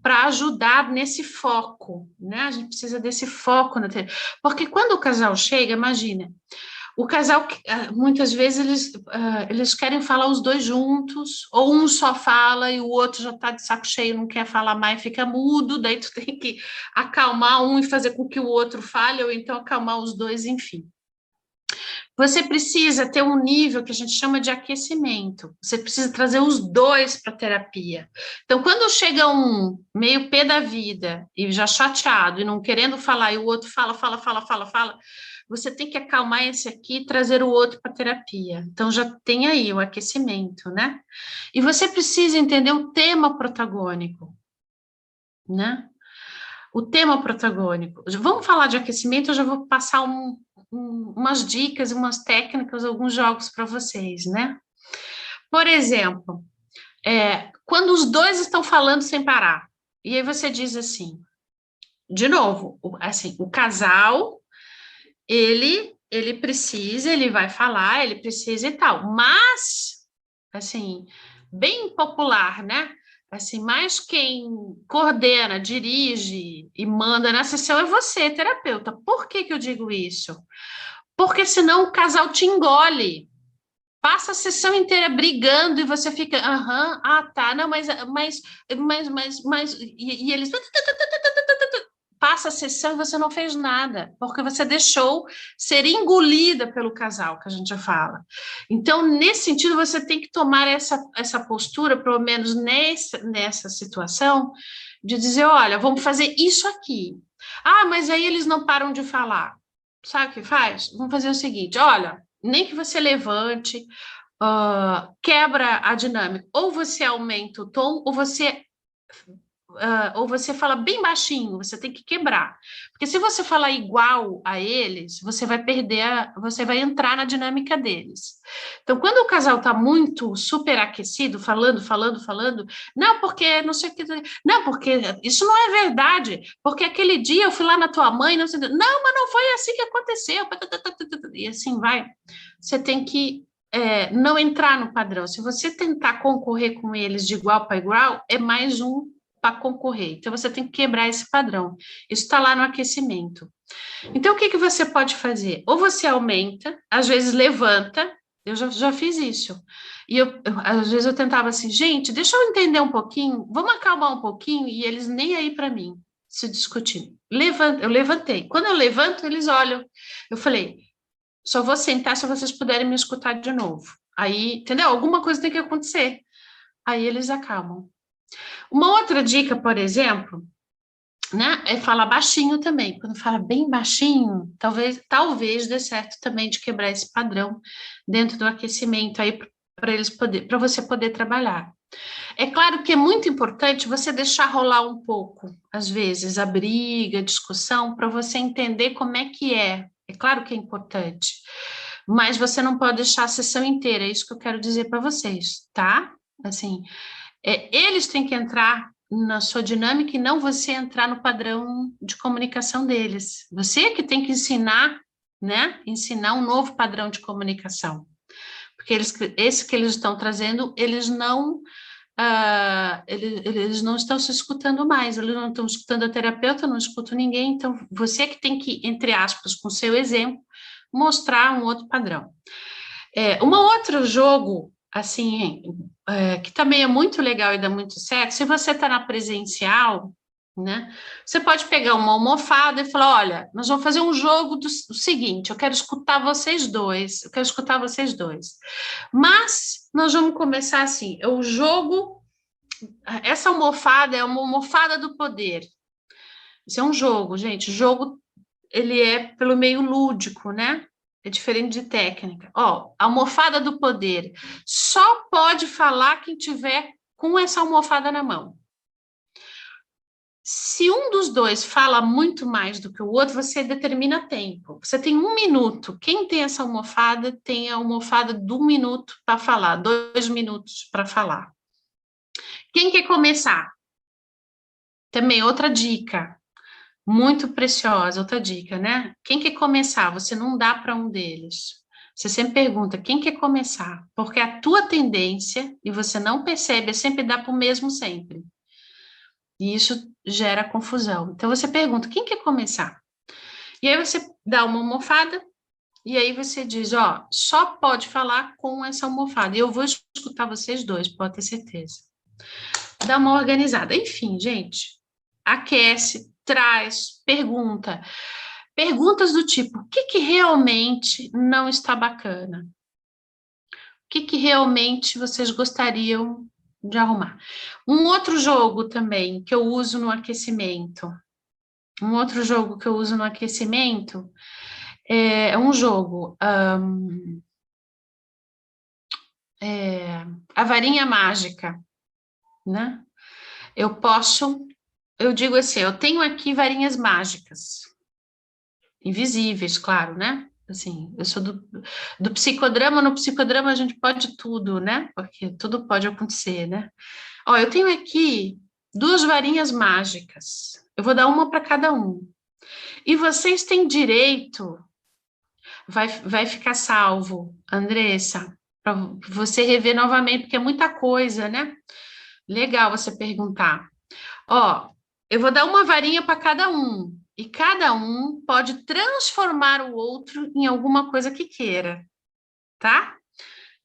para ajudar nesse foco, né? A gente precisa desse foco, porque quando o casal chega, imagina, o casal, muitas vezes, eles querem falar os dois juntos, ou um só fala e o outro já está de saco cheio, não quer falar mais, fica mudo, daí tu tem que acalmar um e fazer com que o outro fale, ou então acalmar os dois, enfim. Você precisa ter um nível que a gente chama de aquecimento. Você precisa trazer os dois para a terapia. Então, quando chega um meio pé da vida e já chateado e não querendo falar e o outro fala, você tem que acalmar esse aqui e trazer o outro para a terapia. Então, já tem aí o aquecimento, né? E você precisa entender o tema protagônico, né? O tema protagônico. Vamos falar de aquecimento, eu já vou passar umas dicas, umas técnicas, alguns jogos para vocês, né? Por exemplo, quando os dois estão falando sem parar, e aí você diz assim, de novo, assim, o casal, ele precisa, ele vai falar, ele precisa e tal, mas, assim, bem popular, né? Assim, mais quem coordena, dirige e manda na sessão é você, terapeuta. Por que que eu digo isso? Porque senão o casal te engole. Passa a sessão inteira brigando e você fica, aham, tá, não, e eles passa a sessão e você não fez nada, porque você deixou ser engolida pelo casal, que a gente já fala. Então, nesse sentido, você tem que tomar essa postura, pelo menos nessa situação, de dizer, olha, vamos fazer isso aqui. Ah, mas aí eles não param de falar. Sabe o que faz? Vamos fazer o seguinte, olha, nem que você levante, quebra a dinâmica. Ou você aumenta o tom, ou você fala bem baixinho, você tem que quebrar. Porque se você falar igual a eles, você vai perder, você vai entrar na dinâmica deles. Então, quando o casal está muito superaquecido, falando, não, porque não sei o que, não, porque isso não é verdade, porque aquele dia eu fui lá na tua mãe, não sei, não, mas não foi assim que aconteceu, e assim vai. Você tem que não entrar no padrão. Se você tentar concorrer com eles de igual para igual, é mais um para concorrer. Então, você tem que quebrar esse padrão. Isso está lá no aquecimento. Então, o que você pode fazer? Ou você aumenta, às vezes levanta, eu já fiz isso. E às vezes eu tentava assim, gente, deixa eu entender um pouquinho, vamos acalmar um pouquinho, e eles nem aí para mim, se discutindo. Eu levantei. Quando eu levanto, eles olham. Eu falei, só vou sentar se vocês puderem me escutar de novo. Aí, entendeu? Alguma coisa tem que acontecer. Aí eles acalmam. Uma outra dica, por exemplo, né, é falar baixinho também. Quando fala bem baixinho, talvez dê certo também de quebrar esse padrão dentro do aquecimento aí para você poder trabalhar. É claro que é muito importante você deixar rolar um pouco, às vezes, a briga, a discussão, para você entender como é que é. É claro que é importante, mas você não pode deixar a sessão inteira, é isso que eu quero dizer para vocês, tá? Assim, eles têm que entrar na sua dinâmica e não você entrar no padrão de comunicação deles. Você que tem que ensinar, né? Ensinar um novo padrão de comunicação. Porque esse que eles estão trazendo, eles não estão se escutando mais, eles não estão escutando a terapeuta, não escutam ninguém, então você que tem que, entre aspas, com o seu exemplo, mostrar um outro padrão. Um outro jogo, assim, que também é muito legal e dá muito certo, se você está na presencial, né, você pode pegar uma almofada e falar, olha, nós vamos fazer um jogo do seguinte, eu quero escutar vocês dois, mas nós vamos começar assim, o jogo, essa almofada é uma almofada do poder, isso é um jogo, gente, jogo, ele é pelo meio lúdico, né? É diferente de técnica. A almofada do poder. Só pode falar quem tiver com essa almofada na mão. Se um dos dois fala muito mais do que o outro, você determina tempo. Você tem 1 minuto. Quem tem essa almofada, tem a almofada de 1 minuto para falar, 2 minutos para falar. Quem quer começar? Também outra dica. Muito preciosa, outra dica, né? Quem quer começar? Você não dá para um deles. Você sempre pergunta, quem quer começar? Porque a tua tendência, e você não percebe, é sempre dar para o mesmo sempre. E isso gera confusão. Então, você pergunta, quem quer começar? E aí você dá uma almofada, e aí você diz, só pode falar com essa almofada. E eu vou escutar vocês dois, pode ter certeza. Dá uma organizada. Enfim, gente, aquece, traz, pergunta. Perguntas do tipo, o que realmente não está bacana? O que realmente vocês gostariam de arrumar? Um outro jogo também que eu uso no aquecimento. É um jogo, a varinha mágica, né? Eu digo assim, eu tenho aqui varinhas mágicas, invisíveis, claro, né? Assim, eu sou do psicodrama, no psicodrama a gente pode tudo, né? Porque tudo pode acontecer, né? Eu tenho aqui 2 varinhas mágicas. Eu vou dar uma para cada um. E vocês têm direito, vai ficar salvo, Andressa, para você rever novamente, porque é muita coisa, né? Legal você perguntar. Ó, eu vou dar uma varinha para cada um, e cada um pode transformar o outro em alguma coisa que queira, tá?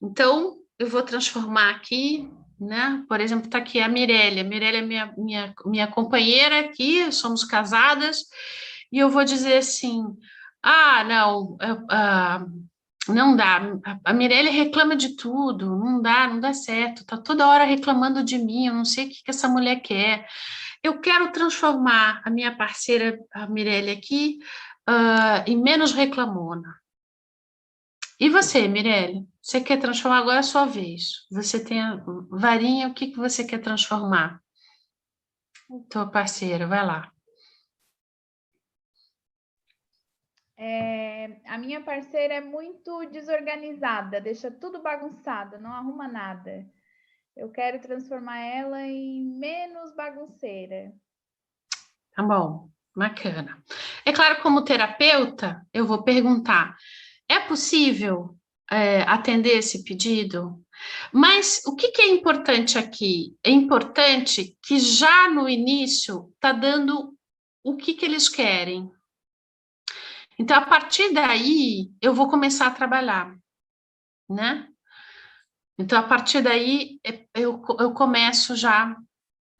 Então, eu vou transformar aqui, né? Por exemplo, tá aqui a Mirélia. A Mirélia é minha companheira aqui, somos casadas, e eu vou dizer assim, não, não dá, a Mirélia reclama de tudo, não dá certo, tá toda hora reclamando de mim, eu não sei o que essa mulher quer. Eu quero transformar a minha parceira, a Mirélia aqui, em menos reclamona. E você, Mirélia? Você quer transformar? Agora é a sua vez. Você tem a varinha, o que você quer transformar? Tua parceira, vai lá. A minha parceira é muito desorganizada, deixa tudo bagunçado, não arruma nada. Eu quero transformar ela em menos bagunceira. Tá bom, bacana. É claro, como terapeuta, eu vou perguntar, é possível atender esse pedido? Mas o que é importante aqui? É importante que já no início está dando o que eles querem. Então, a partir daí, eu vou começar a trabalhar, né? Então, a partir daí, eu começo já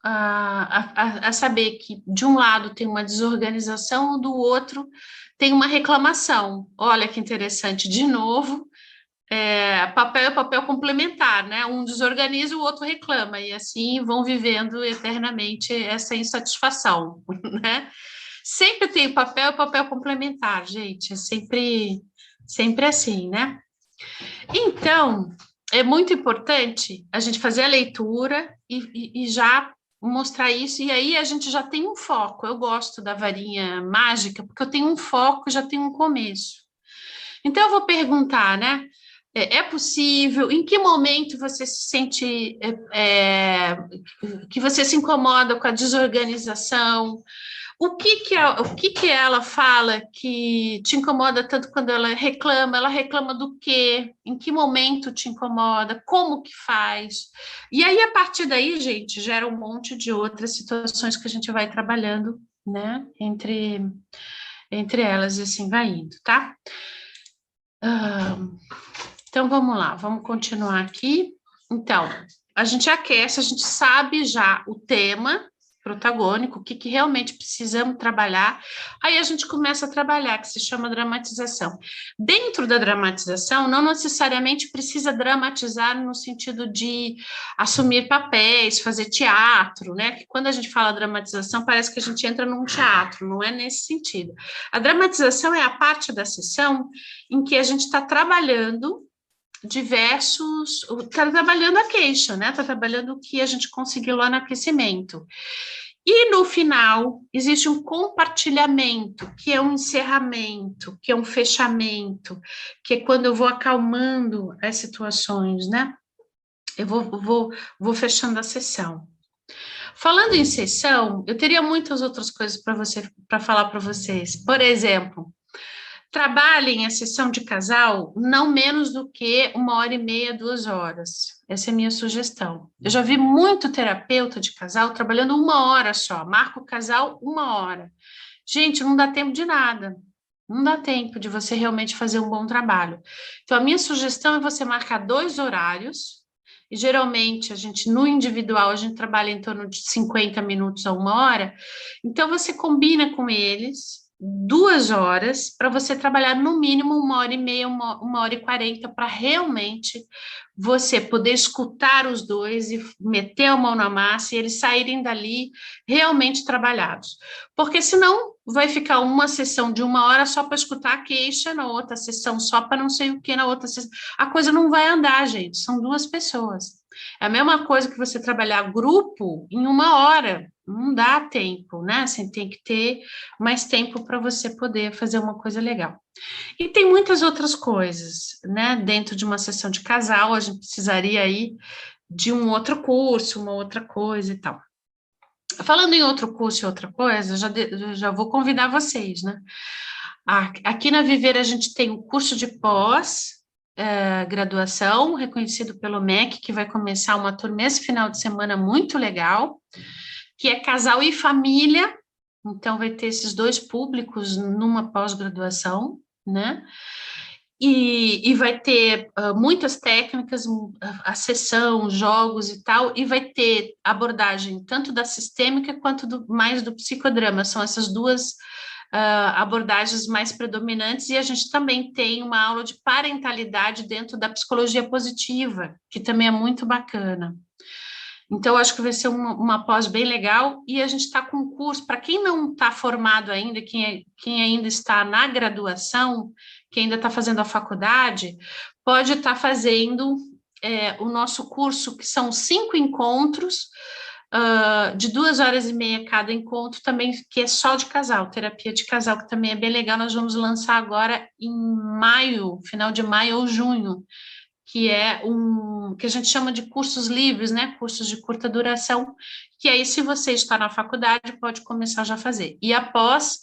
a saber que, de um lado, tem uma desorganização, do outro, tem uma reclamação. Olha que interessante, de novo, papel é papel complementar, né? Um desorganiza, o outro reclama, e assim vão vivendo eternamente essa insatisfação, né? Sempre tem papel e papel complementar, gente, é sempre assim, né? Então, é muito importante a gente fazer a leitura e já mostrar isso, e aí a gente já tem um foco. Eu gosto da varinha mágica, porque eu tenho um foco, já tenho um começo. Então, eu vou perguntar, né? É possível? Em que momento você se sente que você se incomoda com a desorganização? O que ela fala que te incomoda tanto quando ela reclama? Ela reclama do quê? Em que momento te incomoda? Como que faz? E aí, a partir daí, gente, gera um monte de outras situações que a gente vai trabalhando, né? Entre elas, e assim vai indo, tá? Então, vamos lá, vamos continuar aqui. Então, a gente aquece, a gente sabe já o tema protagônico, o que realmente precisamos trabalhar, aí a gente começa a trabalhar, que se chama dramatização. Dentro da dramatização, não necessariamente precisa dramatizar no sentido de assumir papéis, fazer teatro, né? Que quando a gente fala dramatização, parece que a gente entra num teatro, não é nesse sentido. A dramatização é a parte da sessão em que a gente está trabalhando está trabalhando a queixa, né? Está trabalhando o que a gente conseguiu lá no aquecimento. E no final, existe um compartilhamento, que é um encerramento, que é um fechamento, que é quando eu vou acalmando as situações, né? Eu vou fechando a sessão. Falando em sessão, eu teria muitas outras coisas para falar para vocês. Por exemplo, trabalhem a sessão de casal não menos do que 1h30, 2 horas. Essa é a minha sugestão. Eu já vi muito terapeuta de casal trabalhando 1 hora só. Marca o casal 1 hora. Gente, não dá tempo de nada. Não dá tempo de você realmente fazer um bom trabalho. Então, a minha sugestão é você marcar 2 horários. E geralmente, no individual, a gente trabalha em torno de 50 minutos a 1 hora. Então, você combina com eles 2 horas para você trabalhar no mínimo 1h30, 1h40 para realmente você poder escutar os dois e meter a mão na massa e eles saírem dali realmente trabalhados. Porque senão vai ficar uma sessão de 1 hora só para escutar a queixa, na outra sessão só para não sei o que, na outra sessão. A coisa não vai andar, gente, são 2 pessoas. É a mesma coisa que você trabalhar grupo em 1 hora. Não dá tempo, né? Você tem que ter mais tempo para você poder fazer uma coisa legal. E tem muitas outras coisas, né? Dentro de uma sessão de casal, a gente precisaria aí de um outro curso, uma outra coisa e tal. Falando em outro curso e outra coisa, já vou convidar vocês, né? Aqui na Viver a gente tem o curso de pós-graduação, reconhecido pelo MEC, que vai começar uma turma esse final de semana muito legal, que é casal e família. Então, vai ter esses dois públicos numa pós-graduação, né? E vai ter muitas técnicas, a sessão, jogos e tal, e vai ter abordagem tanto da sistêmica quanto mais do psicodrama. São essas duas abordagens mais predominantes, e a gente também tem uma aula de parentalidade dentro da psicologia positiva, que também é muito bacana. Então, acho que vai ser uma pós bem legal, e a gente está com um curso, para quem não está formado ainda, quem ainda está na graduação, quem ainda está fazendo a faculdade, pode estar fazendo o nosso curso, que são 5 encontros, de 2h30 cada encontro, também, que é só de casal, terapia de casal, que também é bem legal. Nós vamos lançar agora em maio, final de maio ou junho, que é que a gente chama de cursos livres, né? Cursos de curta duração, que aí, se você está na faculdade, pode começar já a fazer. E após,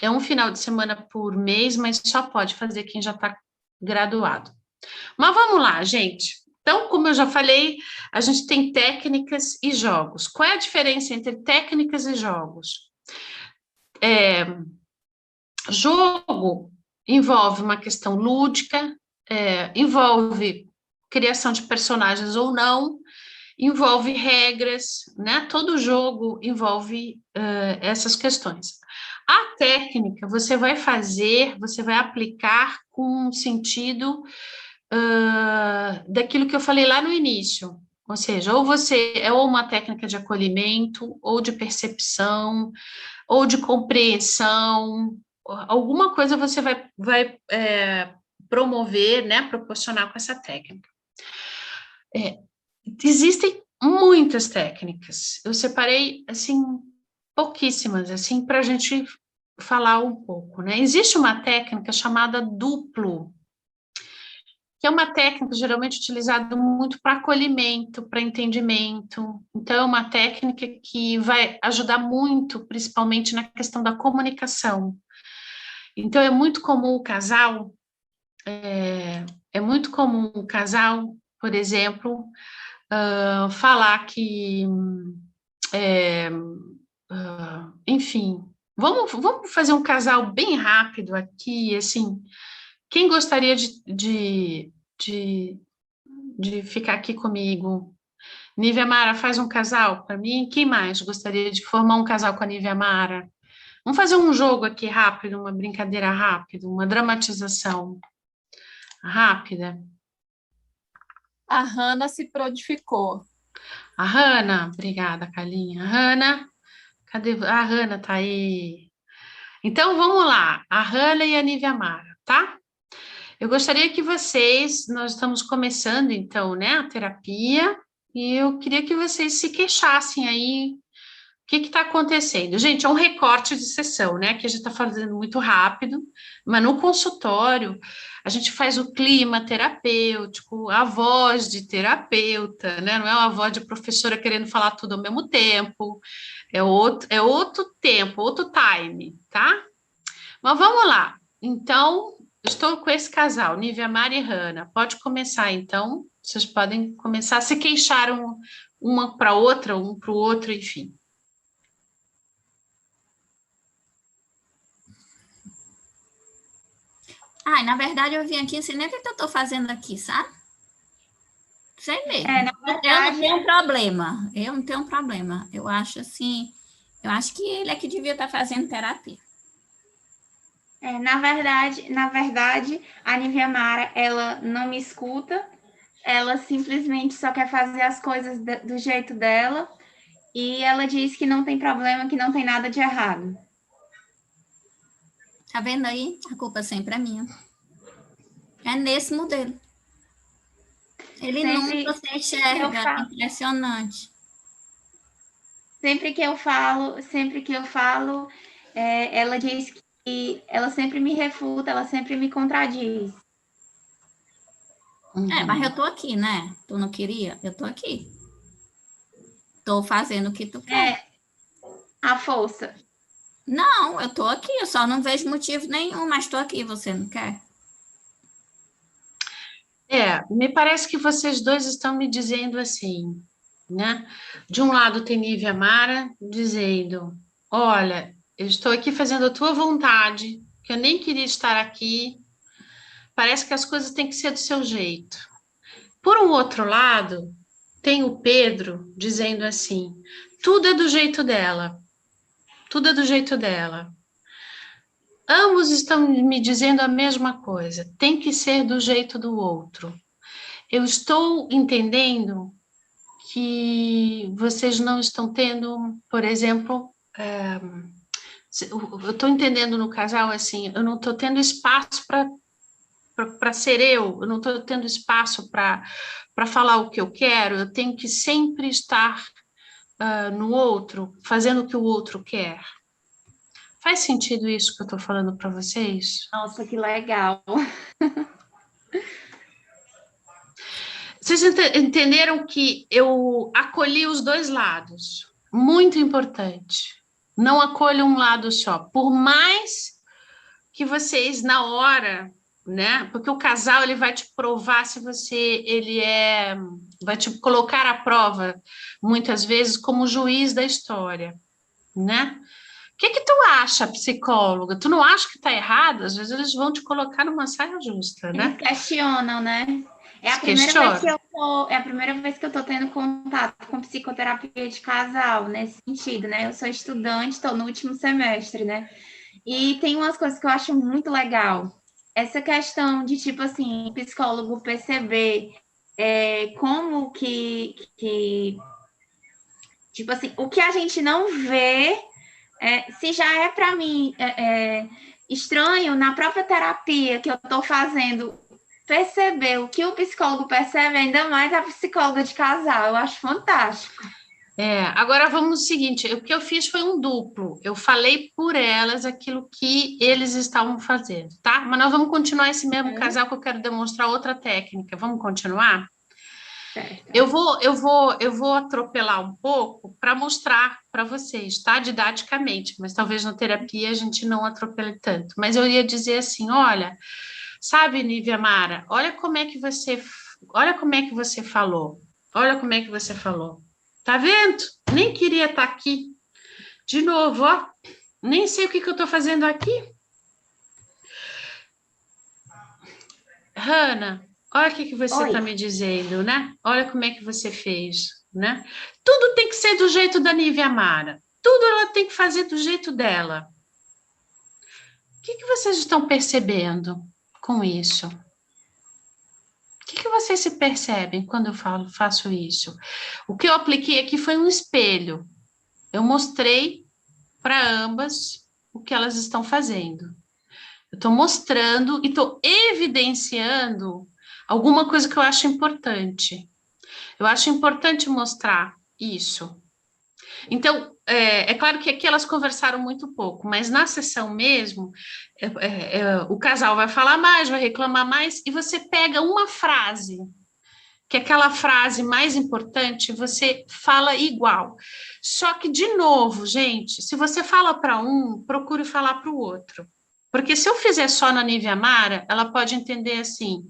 é um final de semana por mês, mas só pode fazer quem já está graduado. Mas vamos lá, gente. Então, como eu já falei, a gente tem técnicas e jogos. Qual é a diferença entre técnicas e jogos? Jogo envolve uma questão lúdica, envolve criação de personagens ou não, envolve regras, né? Todo jogo envolve essas questões. A técnica você vai aplicar com um sentido daquilo que eu falei lá no início, ou seja, ou uma técnica de acolhimento, ou de percepção, ou de compreensão, alguma coisa você vai promover, né, proporcionar com essa técnica. Existem muitas técnicas, eu separei, assim, pouquíssimas, assim, para a gente falar um pouco, né? Existe uma técnica chamada duplo, que é uma técnica geralmente utilizada muito para acolhimento, para entendimento. Então, é uma técnica que vai ajudar muito, principalmente na questão da comunicação. Então, é muito comum o casal, por exemplo, falar que, enfim, vamos fazer um casal bem rápido aqui, assim, quem gostaria de ficar aqui comigo? Nívia Mara, faz um casal para mim. Quem mais gostaria de formar um casal com a Nívia Mara? Vamos fazer um jogo aqui rápido, uma brincadeira rápida, uma dramatização rápida. A Hanna se prontificou. A Hanna, obrigada, Carlinha. A Hanna, cadê? A Hanna tá aí. Então, vamos lá. A Hanna e a Nívia Mara, tá? Eu gostaria que nós estamos começando, então, né, a terapia, e eu queria que vocês se queixassem aí, o que está acontecendo. Gente, é um recorte de sessão, né, que a gente está fazendo muito rápido, mas no consultório, a gente faz o clima terapêutico, a voz de terapeuta, né, não é uma voz de professora querendo falar tudo ao mesmo tempo, é outro tempo, outro time, tá? Mas vamos lá, então... Estou com esse casal, Nívia Mara e Hanna. Pode começar, então. Vocês podem começar a se queixar uma para outra, um para o outro, enfim. Na verdade, eu vim aqui, sem nem ver o que eu estou fazendo aqui, sabe? Sei mesmo. Eu não tenho problema. Eu não tenho problema. Eu acho assim... Eu acho que ele é que devia estar fazendo terapia. Na verdade, a Nívia Mara, ela não me escuta, ela simplesmente só quer fazer as coisas do jeito dela, e ela diz que não tem problema, que não tem nada de errado. Tá vendo aí? A culpa sempre é minha. É nesse modelo. Ele nunca se enxerga, é impressionante. Sempre que eu falo, ela diz que ela sempre me refuta, ela sempre me contradiz. Mas eu tô aqui, né? Tu não queria? Eu tô aqui. Tô fazendo o que tu quer. à força. Não, eu tô aqui, eu só não vejo motivo nenhum, mas tô aqui, você não quer? Me parece que vocês dois estão me dizendo assim, né? De um lado tem Nívia Mara dizendo, olha, eu estou aqui fazendo a tua vontade, que eu nem queria estar aqui, parece que as coisas têm que ser do seu jeito. Por um outro lado, tem o Pedro dizendo assim, tudo é do jeito dela, tudo é do jeito dela. Ambos estão me dizendo a mesma coisa, tem que ser do jeito do outro. Eu estou entendendo que vocês não estão tendo, por exemplo, eu estou entendendo no casal assim, eu não estou tendo espaço para ser eu não estou tendo espaço para falar o que eu quero, eu tenho que sempre estar no outro, fazendo o que o outro quer. Faz sentido isso que eu estou falando para vocês? Nossa, que legal. Vocês entenderam que eu acolhi os dois lados? Muito importante. Não acolha um lado só. Por mais que vocês, na hora, né? Porque o casal ele vai te provar se vai te colocar à prova, muitas vezes, como juiz da história, né? O que tu acha, psicóloga? Tu não acha que está errado? Às vezes eles vão te colocar numa saia justa, né? Eles questionam, né? É a primeira vez que eu tô tendo contato com psicoterapia de casal, nesse sentido, né? Eu sou estudante, estou no último semestre, né? E tem umas coisas que eu acho muito legal. Essa questão de, tipo assim, psicólogo perceber como que tipo assim, o que a gente não vê, se já é para mim estranho, na própria terapia que eu estou fazendo, perceber o que o psicólogo percebe, ainda mais a psicóloga de casal, eu acho fantástico. Agora vamos no seguinte, o que eu fiz foi um duplo, eu falei por elas aquilo que eles estavam fazendo, tá? Mas nós vamos continuar esse mesmo casal que eu quero demonstrar outra técnica, vamos continuar? Certo. Eu vou atropelar um pouco para mostrar para vocês, tá? Didaticamente, mas talvez na terapia a gente não atropele tanto, mas eu ia dizer assim, olha, sabe, Nívia Mara, olha como é que você falou, olha como é que você falou. Tá vendo? Nem queria estar aqui. De novo, ó. Nem sei o que eu estou fazendo aqui. Hanna, olha o que você está me dizendo, né? Olha como é que você fez, né? Tudo tem que ser do jeito da Nívia Mara. Tudo ela tem que fazer do jeito dela. O que vocês estão percebendo com isso? O que vocês se percebem quando eu faço isso? O que eu apliquei aqui foi um espelho. Eu mostrei para ambas o que elas estão fazendo. Eu estou mostrando e estou evidenciando alguma coisa que eu acho importante. Eu acho importante mostrar isso. Então, é claro que aqui elas conversaram muito pouco, mas na sessão mesmo, o casal vai falar mais, vai reclamar mais, e você pega uma frase, que é aquela frase mais importante, você fala igual. Só que, de novo, gente, se você fala para um, procure falar para o outro. Porque se eu fizer só na Nívia Mara, ela pode entender assim,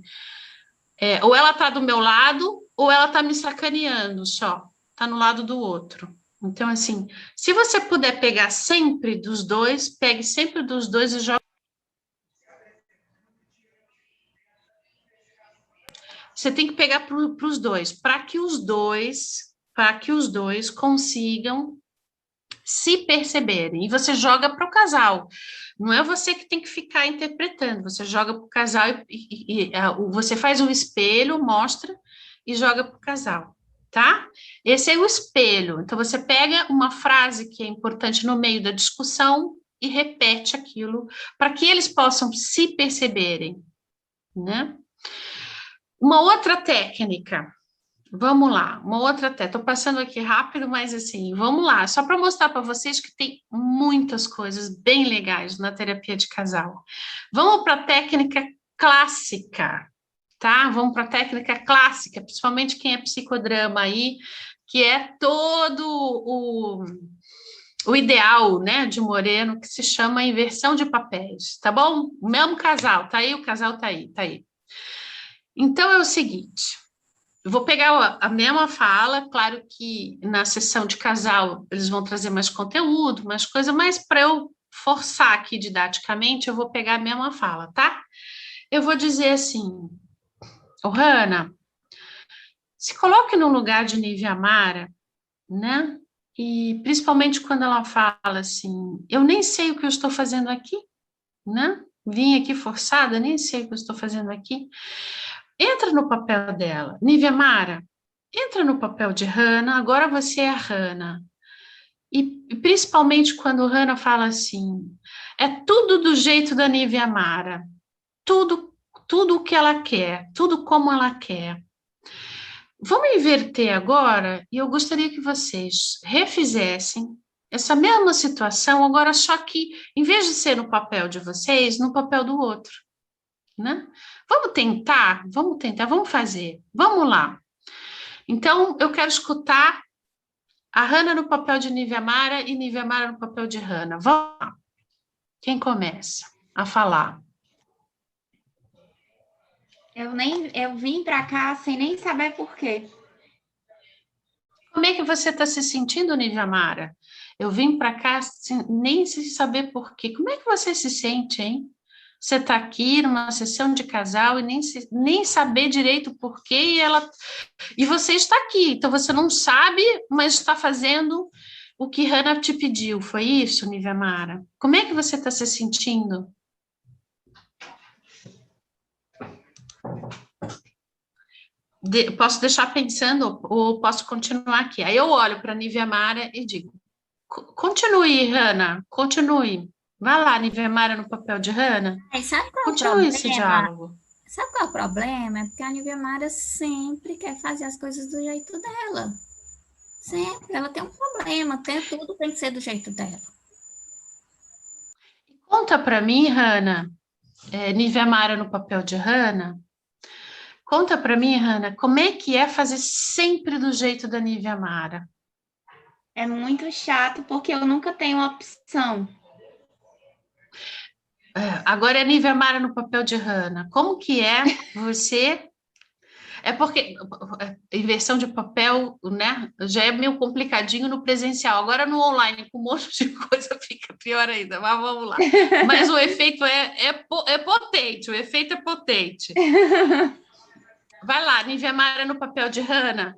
ou ela está do meu lado, ou ela está me sacaneando só, está no lado do outro. Então, assim, se você puder pegar sempre dos dois, pegue sempre dos dois e jogue. Você tem que pegar para os dois, para que os dois consigam se perceberem. E você joga para o casal. Não é você que tem que ficar interpretando, você joga para o casal e você faz um espelho, mostra e joga para o casal. Tá? Esse é o espelho. Então, você pega uma frase que é importante no meio da discussão e repete aquilo para que eles possam se perceberem, né? Uma outra técnica, vamos lá, estou passando aqui rápido, mas assim, vamos lá, só para mostrar para vocês que tem muitas coisas bem legais na terapia de casal. Vamos para a técnica clássica, tá? Vamos para a técnica clássica, principalmente quem é psicodrama aí, que é todo o ideal, né, de Moreno, que se chama inversão de papéis, tá bom? O mesmo casal, tá aí, o casal tá aí, tá aí. Então, é o seguinte, eu vou pegar a mesma fala, claro que na sessão de casal eles vão trazer mais conteúdo, mais coisa, mas para eu forçar aqui didaticamente, eu vou pegar a mesma fala, tá? Eu vou dizer assim, ô Hannah, se coloque no lugar de Nívia Amara, né? E principalmente quando ela fala assim, eu nem sei o que eu estou fazendo aqui, né? Vim aqui forçada, nem sei o que eu estou fazendo aqui. Entra no papel dela. Nívia Amara, entra no papel de Hannah, agora você é a Hannah. E principalmente quando Hannah fala assim, é tudo do jeito da Nívia Amara, tudo o que ela quer, tudo como ela quer. Vamos inverter agora, e eu gostaria que vocês refizessem essa mesma situação, agora só que, em vez de ser no papel de vocês, no papel do outro, né? Vamos tentar, vamos fazer, vamos lá. Então, eu quero escutar a Hannah no papel de Nívia Amara e Nívia Amara no papel de Hannah. Vamos lá. Quem começa a falar? Eu vim para cá sem nem saber por quê. Como é que você está se sentindo, Nívia Amara? Eu vim para cá nem sem saber por quê. Como é que você se sente, hein? Você está aqui numa sessão de casal e nem saber direito por quê, e você está aqui, então você não sabe, mas está fazendo o que Hannah te pediu. Foi isso, Nívia Amara? Como é que você está se sentindo? Posso deixar pensando ou posso continuar aqui? Aí eu olho para a Nívia Amara e digo, continue, Hannah, continue. Vai lá, Nívia Amara, no papel de Hannah. Sabe qual continue esse diálogo. Sabe qual é o problema? É porque a Nívia Amara sempre quer fazer as coisas do jeito dela. Sempre. Ela tem um problema, tudo tem que ser do jeito dela. Conta para mim, Hannah, Nívia Amara no papel de Hannah. Conta para mim, Hannah, como é que é fazer sempre do jeito da Nívia Amara? É muito chato, porque eu nunca tenho opção. Agora é Nívia Amara no papel de Hannah. Como que é você... É porque inversão de papel, né, já é meio complicadinho no presencial. Agora no online, com um monte de coisa, fica pior ainda. Mas vamos lá. Mas o efeito é potente, o efeito é potente. Vai lá, Nívia Amara no papel de Hannah.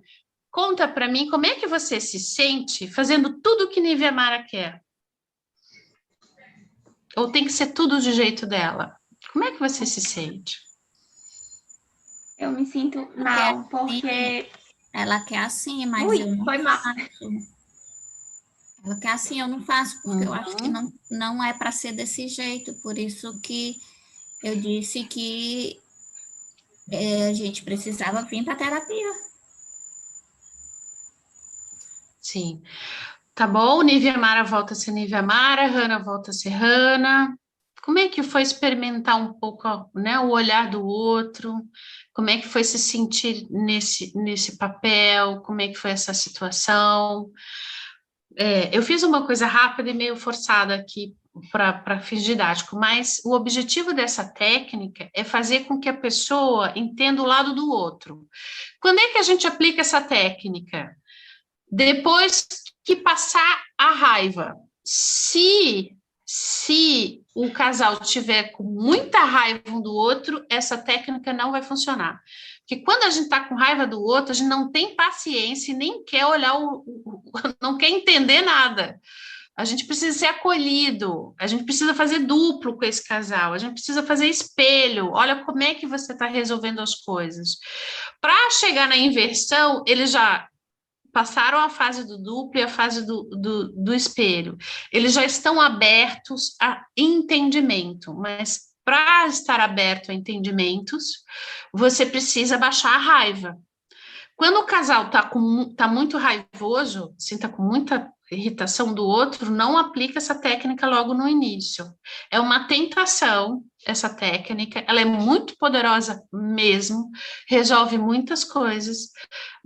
Conta para mim como é que você se sente fazendo tudo o que Nívia Amara quer. Ou tem que ser tudo do jeito dela? Como é que você se sente? Eu me sinto mal, porque... Ela quer assim, mas eu não faço. Ela quer assim, eu não faço, porque eu acho que não é para ser desse jeito. Por isso que eu disse que a gente precisava vir para terapia. Sim. Tá bom, Nívia Amara volta a ser Nívia Amara, Hannah volta a ser Hannah. Como é que foi experimentar um pouco, né, o olhar do outro? Como é que foi se sentir nesse papel? Como é que foi essa situação? Eu fiz uma coisa rápida e meio forçada aqui para fins didáticos, mas o objetivo dessa técnica é fazer com que a pessoa entenda o lado do outro. Quando é que a gente aplica essa técnica? Depois que passar a raiva. Se o casal tiver com muita raiva um do outro, essa técnica não vai funcionar. Porque quando a gente está com raiva do outro, a gente não tem paciência e nem quer olhar, não quer entender nada. A gente precisa ser acolhido, a gente precisa fazer duplo com esse casal, a gente precisa fazer espelho, olha como é que você está resolvendo as coisas. Para chegar na inversão, eles já passaram a fase do duplo e a fase do espelho. Eles já estão abertos a entendimento, mas para estar aberto a entendimentos, você precisa baixar a raiva. Quando o casal tá muito raivoso, assim, tá com muita irritação do outro, não aplica essa técnica logo no início. É uma tentação, essa técnica, ela é muito poderosa mesmo, resolve muitas coisas,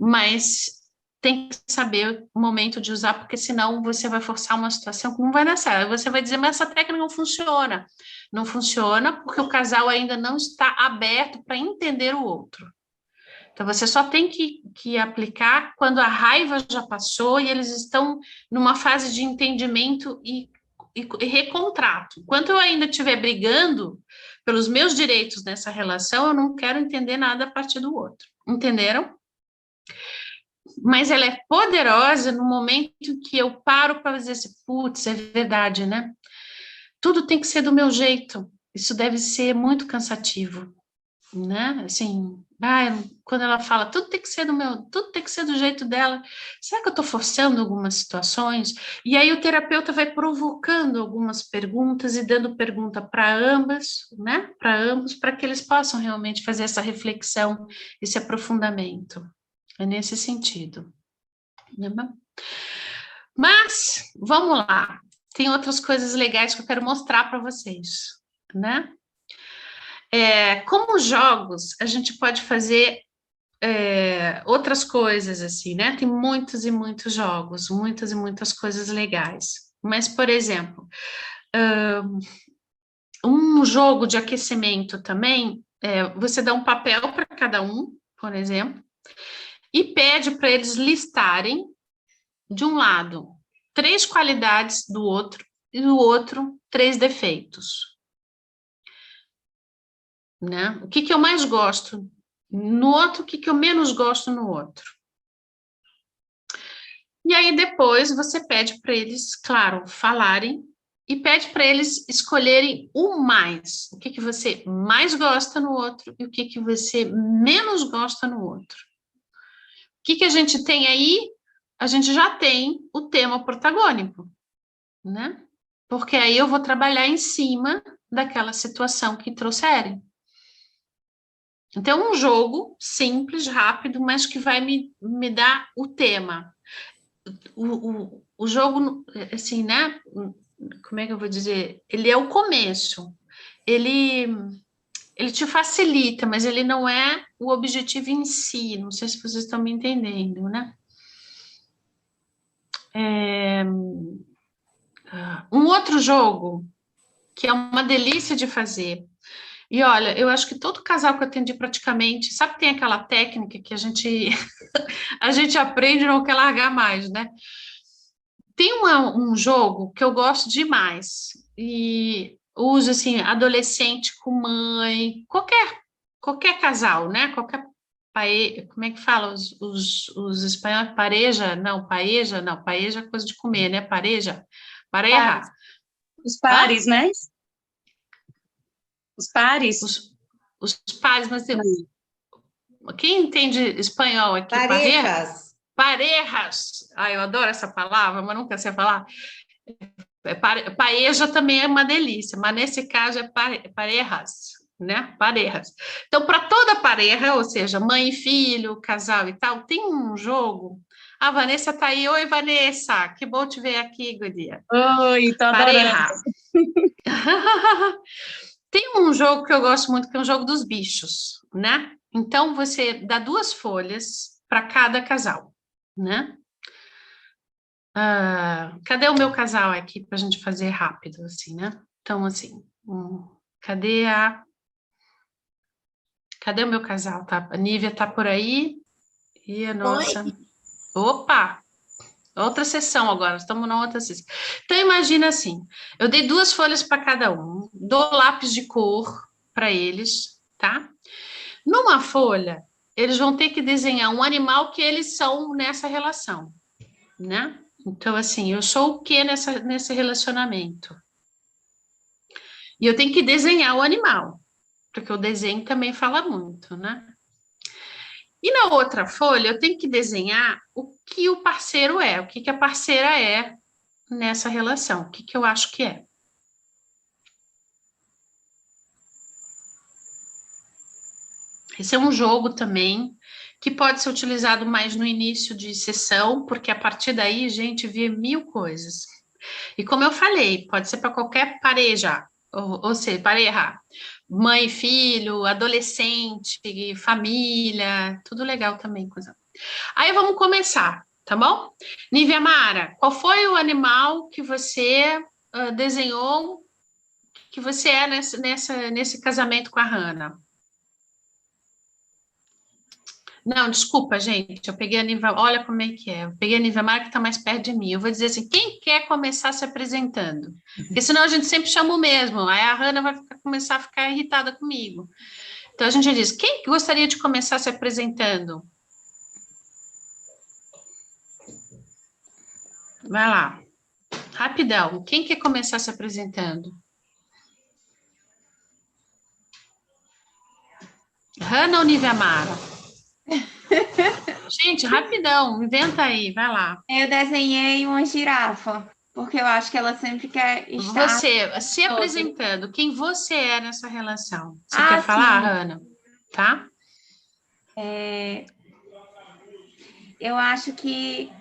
mas tem que saber o momento de usar, porque senão você vai forçar uma situação que não vai dar certo. Você vai dizer, mas essa técnica não funciona. Não funciona porque o casal ainda não está aberto para entender o outro. Então, você só tem que aplicar quando a raiva já passou e eles estão numa fase de entendimento e recontrato. Enquanto eu ainda estiver brigando pelos meus direitos nessa relação, eu não quero entender nada a partir do outro. Entenderam? Mas ela é poderosa no momento em que eu paro para dizer assim, putz, é verdade, né? Tudo tem que ser do meu jeito. Isso deve ser muito cansativo, né? Assim, quando ela fala, tudo tem que ser do jeito dela. Será que eu estou forçando algumas situações? E aí o terapeuta vai provocando algumas perguntas e dando pergunta para ambas, né? Para ambos, para que eles possam realmente fazer essa reflexão, esse aprofundamento. É nesse sentido. Mas, vamos lá. Tem outras coisas legais que eu quero mostrar para vocês, né? Como jogos, a gente pode fazer outras coisas, assim, né? Tem muitos e muitos jogos, muitas e muitas coisas legais. Mas, por exemplo, um jogo de aquecimento também, você dá um papel para cada um, por exemplo, e pede para eles listarem, de um lado, 3 qualidades do outro, e do outro, 3 defeitos. Né? O que eu mais gosto no outro, o que eu menos gosto no outro. E aí depois você pede para eles, claro, falarem, e pede para eles escolherem o mais. O que você mais gosta no outro e o que você menos gosta no outro. O que a gente tem aí? A gente já tem o tema protagônico, né? Porque aí eu vou trabalhar em cima daquela situação que trouxerem. Então, um jogo simples, rápido, mas que vai me dar o tema. O jogo, assim, né? Como é que eu vou dizer? Ele é o começo. Ele te facilita, mas ele não é o objetivo em si. Não sei se vocês estão me entendendo, né? Um outro jogo que é uma delícia de fazer. E olha, eu acho que todo casal que eu atendi praticamente, sabe que tem aquela técnica que a gente aprende e não quer largar mais, né? Tem um jogo que eu gosto demais e uso assim, adolescente com mãe, qualquer casal, né? Como é que fala os espanhóis? Pareja? Não, paeja é coisa de comer, né? Pareja. Os pares, né? Os pares. Os pares, mas quem entende espanhol aqui? Parejas. Parejas. Eu adoro essa palavra, mas nunca sei falar. Paeja também é uma delícia, mas nesse caso é parejas, né? Parejas. Então, para toda pareja, ou seja, mãe e filho, casal e tal, tem um jogo. A Vanessa está aí. Oi, Vanessa, que bom te ver aqui, guria. Oi, tô adorando. Tem um jogo que eu gosto muito, que é um jogo dos bichos, né? Então, você dá 2 folhas para cada casal, né? Cadê o meu casal aqui para a gente fazer rápido, assim, né? Então, assim, cadê o meu casal? Tá? A Nívia tá por aí e a nossa... Oi. Opa! Outra sessão agora, estamos na outra sessão. Então, imagina assim, eu dei 2 folhas para cada um, dou lápis de cor para eles, tá? Numa folha, eles vão ter que desenhar um animal que eles são nessa relação, né? Então, assim, eu sou o que nesse relacionamento? E eu tenho que desenhar o animal, porque o desenho também fala muito, né? E na outra folha, eu tenho que desenhar o que o parceiro é, o que a parceira é nessa relação, o que eu acho que é. Esse é um jogo também que pode ser utilizado mais no início de sessão, porque a partir daí a gente vê 1000 coisas. E como eu falei, pode ser para qualquer pareja, ou seja, pareja, mãe, filho, adolescente, família, tudo legal também. Aí vamos começar. tá bom? Nívia Mara, qual foi o animal que você desenhou, que você é nesse casamento com a Hannah? Não, desculpa, gente, eu peguei a Nívia, olha como é que é, eu peguei a Nívia Mara que está mais perto de mim, eu vou dizer assim, quem quer começar se apresentando? Porque senão a gente sempre chama o mesmo, aí a Hannah vai começar a ficar irritada comigo. Então a gente diz, quem gostaria de começar se apresentando? Vai lá, rapidão, quem quer começar se apresentando? Hannah ou Nívia Mara? Gente, rapidão, inventa aí, vai lá. Eu desenhei uma girafa, porque eu acho que ela sempre quer estar... Você, se apresentando, quem você é nessa relação? Você Ah, quer falar, sim. Hannah? Tá? Eu acho que...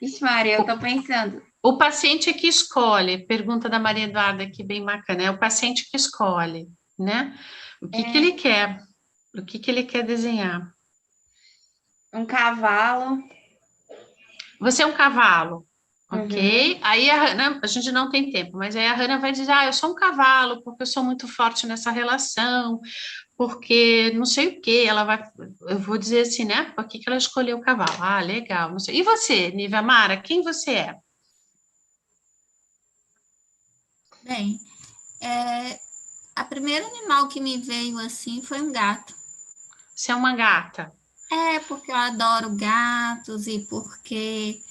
Ixi, Maria, eu tô pensando. O paciente é que escolhe, pergunta da Maria Eduarda aqui, bem bacana, é o paciente que escolhe, né? O que que ele quer? O que que ele quer desenhar? Um cavalo. Você é um cavalo, ok? Aí a Hannah, a gente não tem tempo, mas aí a Hannah vai dizer, eu sou um cavalo, porque eu sou muito forte nessa relação, porque não sei o quê, eu vou dizer assim, né? Por que que ela escolheu o cavalo? Ah, legal, não sei. E você, Nívia Mara, quem você é? Bem, a primeiro animal que me veio assim foi um gato. Você é uma gata. Porque eu adoro gatos e porque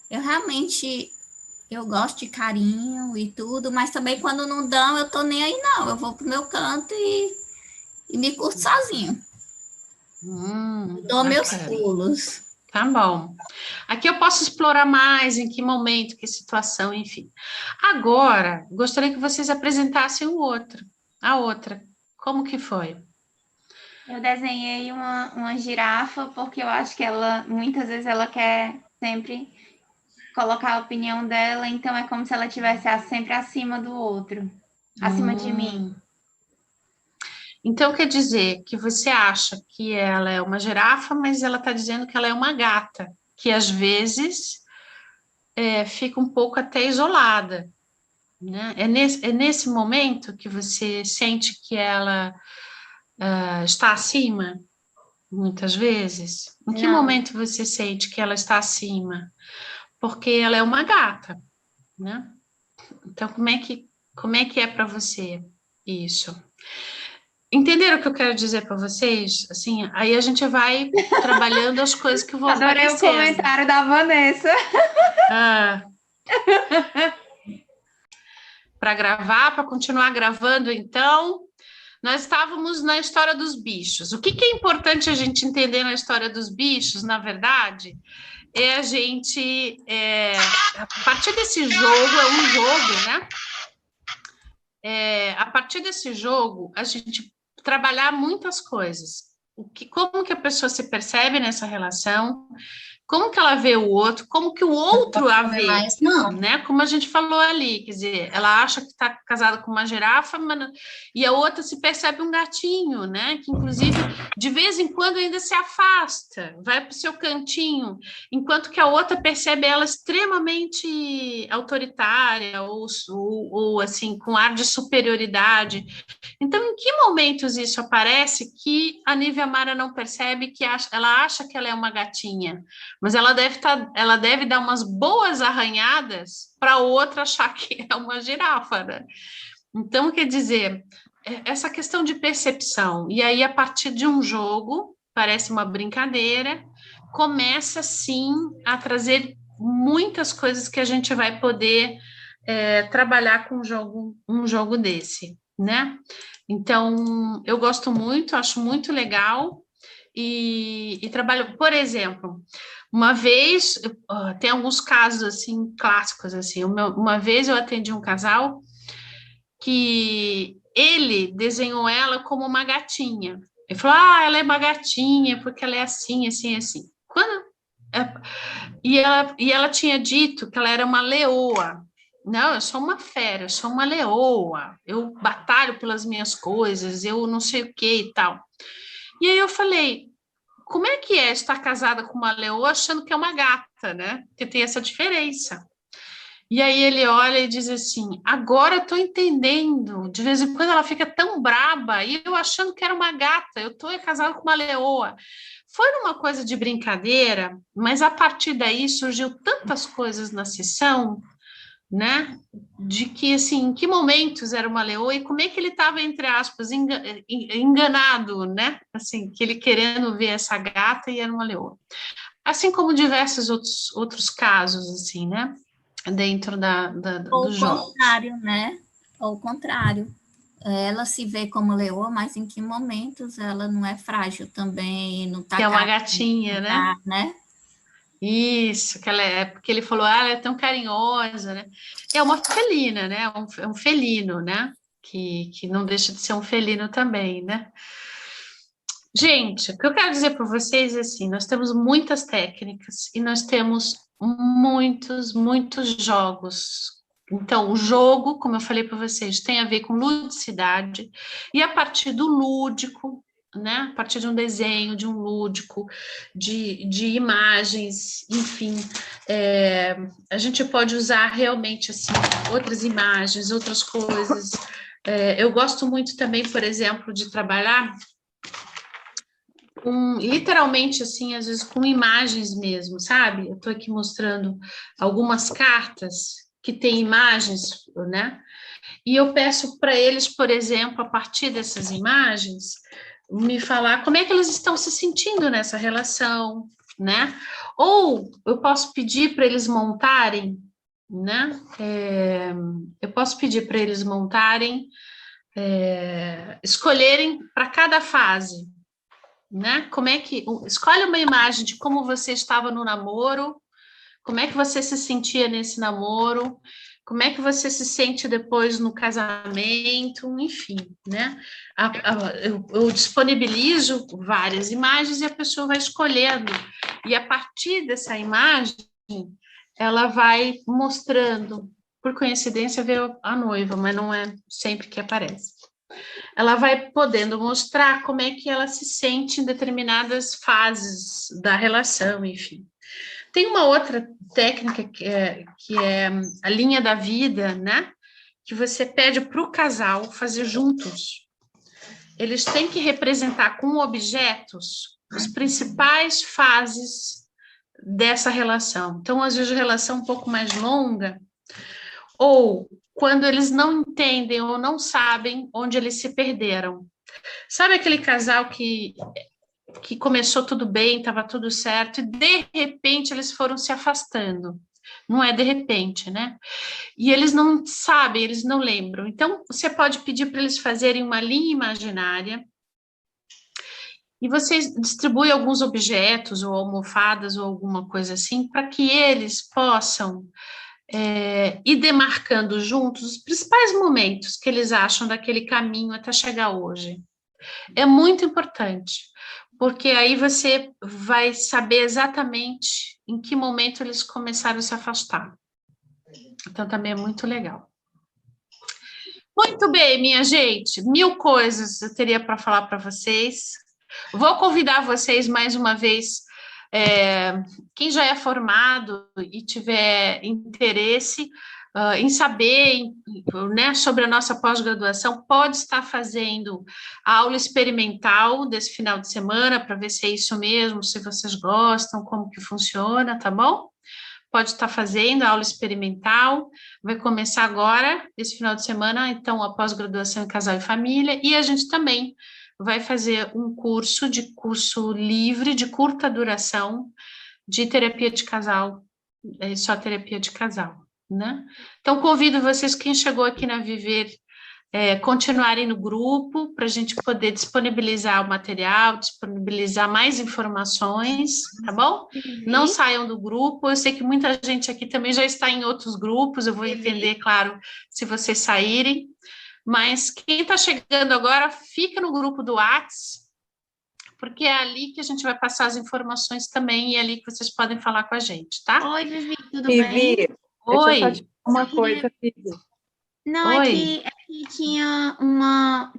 eu realmente gosto de carinho e tudo, mas também quando não dão, eu tô nem aí não, eu vou pro meu canto e me curto sozinho. Dou meus pulos. Tá bom. Aqui eu posso explorar mais em que momento, que situação, enfim. Agora, gostaria que vocês apresentassem a outra. Como que foi? Eu desenhei uma girafa, porque eu acho que muitas vezes ela quer sempre colocar a opinião dela, então é como se ela estivesse sempre acima do outro, acima de mim. Então, quer dizer que você acha que ela é uma girafa, mas ela está dizendo que ela é uma gata, que às vezes fica um pouco até isolada, né? É nesse momento que você sente que ela está acima, muitas vezes? Em que momento você sente que ela está acima? Porque ela é uma gata, né? Então, como é que é para você isso? Entenderam o que eu quero dizer para vocês? Assim, aí a gente vai trabalhando as coisas que vão Adorei aparecendo. o comentário da Vanessa. Para gravar, para continuar gravando, então, nós estávamos na história dos bichos. O que é importante a gente entender na história dos bichos, na verdade, é a gente, a partir desse jogo, é um jogo, né? A partir desse jogo, a gente trabalhar muitas coisas. Como que a pessoa se percebe nessa relação, como que ela vê o outro, como que o outro a vê, né? Como a gente falou ali, quer dizer, ela acha que está casada com uma girafa, e a outra se percebe um gatinho, né? Que, inclusive, de vez em quando ainda se afasta, vai para o seu cantinho, enquanto que a outra percebe ela extremamente autoritária ou assim, com ar de superioridade. Então, em que momentos isso aparece que a Nívia Mara não percebe que ela acha que ela é uma gatinha? Mas ela deve dar umas boas arranhadas para a outra achar que é uma girafa, né? Então, quer dizer, essa questão de percepção, e aí a partir de um jogo, parece uma brincadeira, começa sim a trazer muitas coisas que a gente vai poder trabalhar com um jogo desse, né? Então, eu gosto muito, acho muito legal, e trabalho, por exemplo, uma vez, tem alguns casos, assim, clássicos, assim, uma vez eu atendi um casal que ele desenhou ela como uma gatinha. Ele falou, ela é uma gatinha, porque ela é assim, assim, assim. E ela tinha dito que ela era uma leoa. Não, eu sou uma fera, eu sou uma leoa, eu batalho pelas minhas coisas, eu não sei o que e tal. E aí eu falei, como é que é estar casada com uma leoa achando que é uma gata, né? Porque tem essa diferença. E aí ele olha e diz assim, agora eu estou entendendo, de vez em quando ela fica tão braba, e eu achando que era uma gata, eu estou casada com uma leoa. Foi uma coisa de brincadeira, mas a partir daí surgiu tantas coisas na sessão, né, de que, assim, em que momentos era uma leoa e como é que ele estava, entre aspas, enganado, né, assim, que ele querendo ver essa gata e era uma leoa. Assim como diversos outros casos, assim, né, dentro dos jogos. Ou o contrário, né, ou o contrário. Ela se vê como leoa, mas em que momentos ela não é frágil também, não tá... Que é uma gatinha, né? Isso, que ela porque ele falou, ela é tão carinhosa, né? É uma felina, né? É um felino, né? Que não deixa de ser um felino também, né? Gente, o que eu quero dizer para vocês é assim, nós temos muitas técnicas e nós temos muitos jogos. Então, o jogo, como eu falei para vocês, tem a ver com ludicidade e a partir do lúdico, né? A partir de um desenho, de um lúdico, de imagens, enfim, a gente pode usar realmente assim, outras imagens, outras coisas. Eu gosto muito também, por exemplo, de trabalhar literalmente assim, às vezes com imagens mesmo, sabe? Eu estou aqui mostrando algumas cartas que têm imagens, né? E eu peço para eles, por exemplo, a partir dessas imagens, me falar como é que eles estão se sentindo nessa relação, né? Ou eu posso pedir para eles montarem, né? Eu posso pedir para eles montarem, escolherem para cada fase, né? Como é que escolhe uma imagem de como você estava no namoro, como é que você se sentia nesse namoro, como é que você se sente depois no casamento, enfim, né? Eu disponibilizo várias imagens e a pessoa vai escolhendo, e a partir dessa imagem, ela vai mostrando, por coincidência veio a noiva, mas não é sempre que aparece. Ela vai podendo mostrar como é que ela se sente em determinadas fases da relação, enfim. Tem uma outra técnica que é a linha da vida, né? Que você pede para o casal fazer juntos. Eles têm que representar com objetos as principais fases dessa relação. Então, às vezes, a relação é um pouco mais longa, ou quando eles não entendem ou não sabem onde eles se perderam. Sabe aquele casal que começou tudo bem, estava tudo certo, e de repente eles foram se afastando. Não é de repente, né? E eles não sabem, eles não lembram. Então, você pode pedir para eles fazerem uma linha imaginária e você distribui alguns objetos ou almofadas ou alguma coisa assim para que eles possam ir demarcando juntos os principais momentos que eles acham daquele caminho até chegar hoje. É muito importante, porque aí você vai saber exatamente em que momento eles começaram a se afastar. Então, também é muito legal. Muito bem, minha gente, 1000 coisas eu teria para falar para vocês. Vou convidar vocês mais uma vez, quem já é formado e tiver interesse em saber, né, sobre a nossa pós-graduação, pode estar fazendo a aula experimental desse final de semana, para ver se é isso mesmo, se vocês gostam, como que funciona, tá bom? Pode estar fazendo a aula experimental, vai começar agora, esse final de semana, então, a pós-graduação em casal e família, e a gente também vai fazer um curso livre, de curta duração, de terapia de casal, só terapia de casal, né? Então, convido vocês, quem chegou aqui na Viver, continuarem no grupo, para a gente poder disponibilizar o material, disponibilizar mais informações, tá bom? Não saiam do grupo, eu sei que muita gente aqui também já está em outros grupos, eu vou entender, claro, se vocês saírem, mas quem está chegando agora, fica no grupo do WhatsApp, porque é ali que a gente vai passar as informações também, e é ali que vocês podem falar com a gente, tá? Oi, Vivi, tudo Vivi, bem? deixa eu só te falar uma coisa, Vivi. Não, é que tinha uma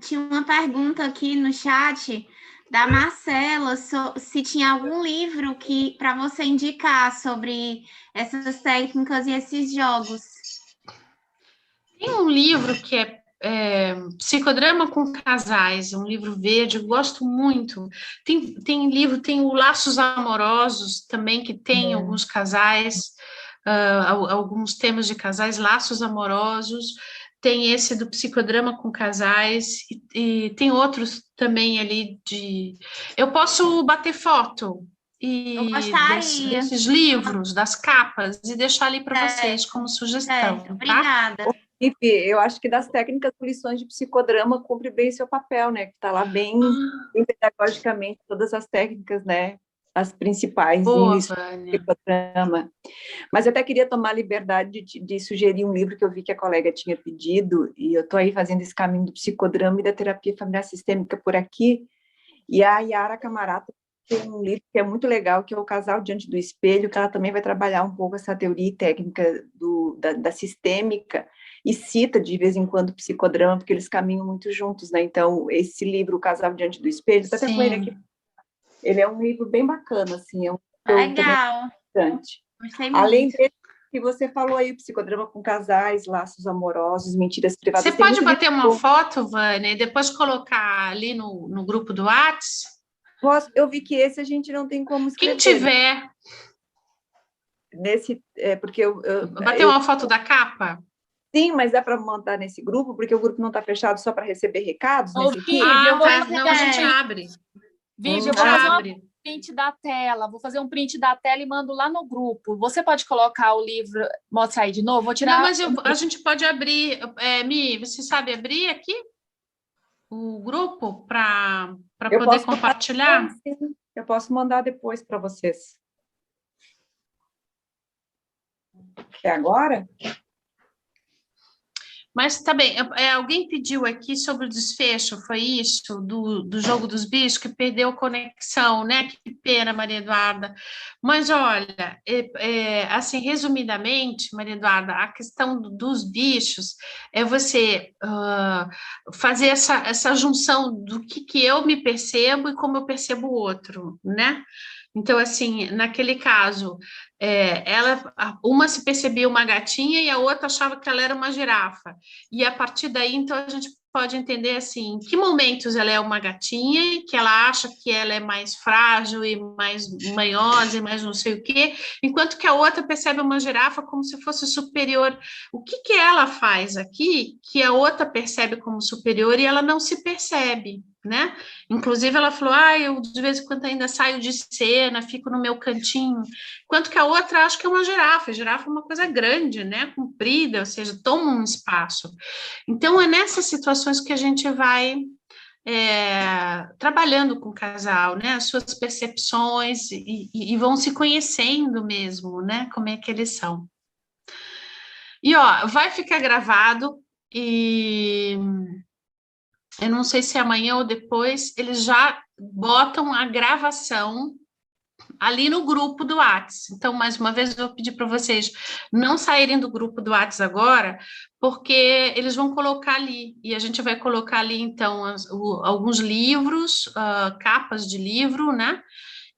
pergunta aqui no chat da Marcela, se tinha algum livro que para você indicar sobre essas técnicas e esses jogos. Tem um livro que é Psicodrama com Casais, um livro verde, eu gosto muito. Tem livro, tem o Laços Amorosos também, que tem alguns casais, alguns temas de casais, laços amorosos. Tem esse do Psicodrama com Casais, e tem outros também ali de... Eu posso bater foto desses livros, das capas, e deixar ali para vocês como sugestão. Tá? Obrigada. Eu acho que das técnicas de lições de psicodrama cumpre bem seu papel, né? Que está lá bem pedagogicamente todas as técnicas, né? As principais em lições de psicodrama. Mas eu até queria tomar a liberdade de sugerir um livro que eu vi que a colega tinha pedido, e eu estou aí fazendo esse caminho do psicodrama e da terapia familiar sistêmica por aqui, e a Yara Camarata tem um livro que é muito legal, que é O Casal Diante do Espelho, que ela também vai trabalhar um pouco essa teoria e técnica da sistêmica, e cita de vez em quando o psicodrama, porque eles caminham muito juntos, né? Então, esse livro, O Casal Diante do Espelho, está até com ele aqui. Ele é um livro bem bacana, assim, é um legal. Bastante. Além dele, que você falou aí, psicodrama com casais, laços amorosos, mentiras privadas. Você pode bater uma foto, Vânia, e depois colocar ali no grupo do WhatsApp? Eu vi que esse a gente não tem como escrever. Quem tiver. Porque bater uma foto da capa? Sim, mas dá para montar nesse grupo, porque o grupo não está fechado só para receber recados? Não, a gente abre. Vivi, eu vou fazer um print da tela. Vou fazer um print da tela e mando lá no grupo. Você pode colocar o livro, mostra aí de novo? Vou tirar. Não, mas a gente pode abrir. Mi, você sabe abrir aqui o grupo para poder compartilhar? Sim, eu posso mandar depois para vocês. É agora? Mas tá bem, alguém pediu aqui sobre o desfecho, foi isso, do jogo dos bichos, que perdeu conexão, né? Que pena, Maria Eduarda. Mas olha, assim, resumidamente, Maria Eduarda, a questão dos bichos é você fazer essa junção do que eu me percebo e como eu percebo o outro, né? Então, assim, naquele caso, uma se percebia uma gatinha e a outra achava que ela era uma girafa. E a partir daí, então, a gente pode entender, assim, em que momentos ela é uma gatinha e que ela acha que ela é mais frágil e mais manhosa e mais não sei o quê, enquanto que a outra percebe uma girafa como se fosse superior. O que ela faz aqui que a outra percebe como superior e ela não se percebe, né? Inclusive ela falou, eu de vez em quando ainda saio de cena, fico no meu cantinho, enquanto que a outra acha que é uma girafa. A girafa é uma coisa grande, né? Comprida, ou seja, toma um espaço. Então é nessas situações que a gente vai trabalhando com o casal, né? As suas percepções e vão se conhecendo mesmo, né? Como é que eles são. E vai ficar gravado e eu não sei se amanhã ou depois eles já botam a gravação ali no grupo do WhatsApp. Então, mais uma vez, eu vou pedir para vocês não saírem do grupo do WhatsApp agora, porque eles vão colocar ali, e a gente vai colocar ali, então, alguns livros, capas de livro, né?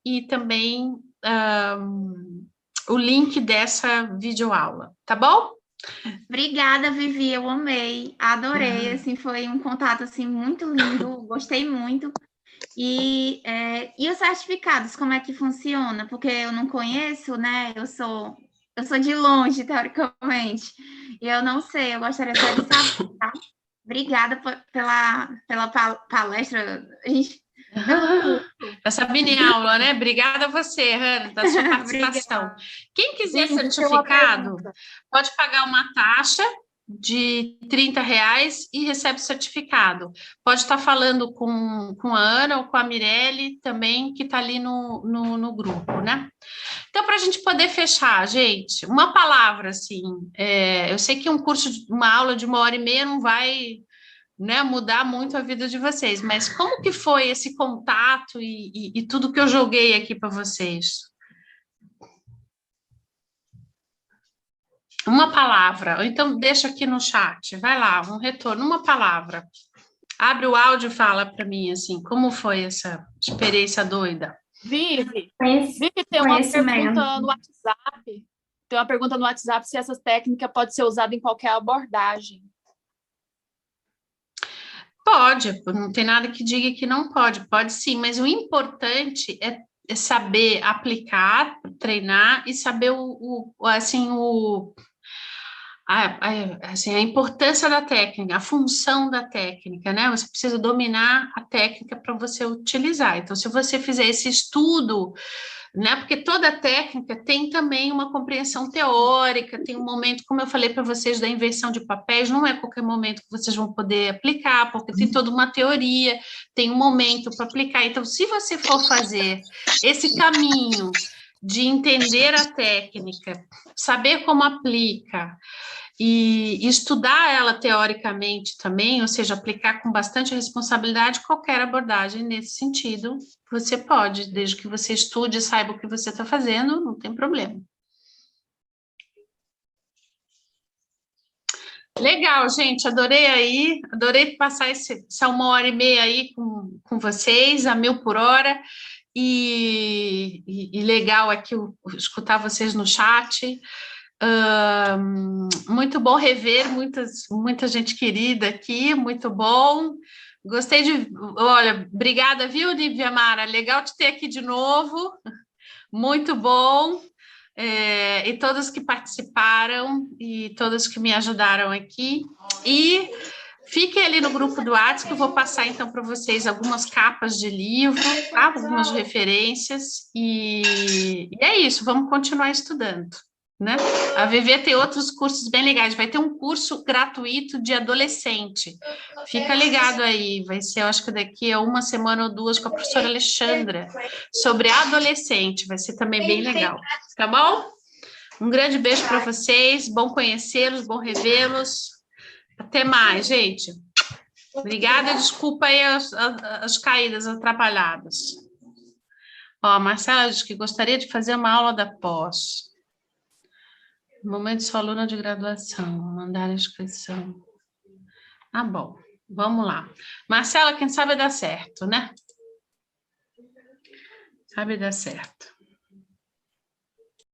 E também o link dessa videoaula, tá bom? Obrigada, Vivi, eu amei, adorei, assim, foi um contato, assim, muito lindo, gostei muito. E os certificados, como é que funciona? Porque eu não conheço, né? Eu sou de longe, teoricamente, e eu não sei, eu gostaria de saber, tá? Obrigada pela palestra, gente. Essa mini aula, né? Obrigada a você, Hannah, da sua participação. Quem quiser certificado, pode pagar uma taxa de R$30 e recebe certificado. Pode estar falando com a Ana ou com a Mirelle também, que está ali no grupo, né? Então, para a gente poder fechar, gente, uma palavra, assim, eu sei que uma aula de 1h30 não vai, né, mudar muito a vida de vocês, mas como que foi esse contato e tudo que eu joguei aqui para vocês? Uma palavra, ou então deixa aqui no chat, vai lá, um retorno, uma palavra. Abre o áudio e fala para mim, assim, como foi essa experiência doida? Vivi, tem uma pergunta no WhatsApp. Tem uma pergunta no WhatsApp se essa técnica pode ser usada em qualquer abordagem. Pode, não tem nada que diga que não pode, pode sim, mas o importante é saber aplicar, treinar e saber a importância da técnica, a função da técnica, né? Você precisa dominar a técnica para você utilizar. Então, se você fizer esse estudo, né? Porque toda técnica tem também uma compreensão teórica, tem um momento, como eu falei para vocês, da inversão de papéis, não é qualquer momento que vocês vão poder aplicar, porque tem toda uma teoria, tem um momento para aplicar. Então, se você for fazer esse caminho de entender a técnica, saber como aplica, e estudar ela teoricamente também, ou seja, aplicar com bastante responsabilidade qualquer abordagem nesse sentido, você pode, desde que você estude e saiba o que você está fazendo, não tem problema. Legal, gente, adorei passar essa 1h30 aí com vocês, a 1000 por hora, e legal aqui escutar vocês no chat. Muito bom rever muita gente querida aqui, muito bom. Gostei olha, obrigada, viu, Nívia Mara? Legal te ter aqui de novo, muito bom. E todos que participaram e todos que me ajudaram aqui. E fiquem ali no grupo do WhatsApp, que eu vou passar então para vocês algumas capas de livro, tá? Algumas referências. E é isso, vamos continuar estudando. Né? A VV tem outros cursos bem legais, vai ter um curso gratuito de adolescente, fica ligado aí, vai ser, eu acho que daqui a 1 semana ou 2 com a professora Alexandra, sobre adolescente, vai ser também bem legal, tá bom? Um grande beijo para vocês, bom conhecê-los, bom revê-los, até mais, gente. Obrigada, desculpa aí as caídas atrapalhadas. Ó, a Marcela diz que gostaria de fazer uma aula da pós. Momento sua aluna de graduação, mandar a inscrição. Ah, bom, vamos lá. Marcela, quem sabe dá certo, né? Sabe dar certo.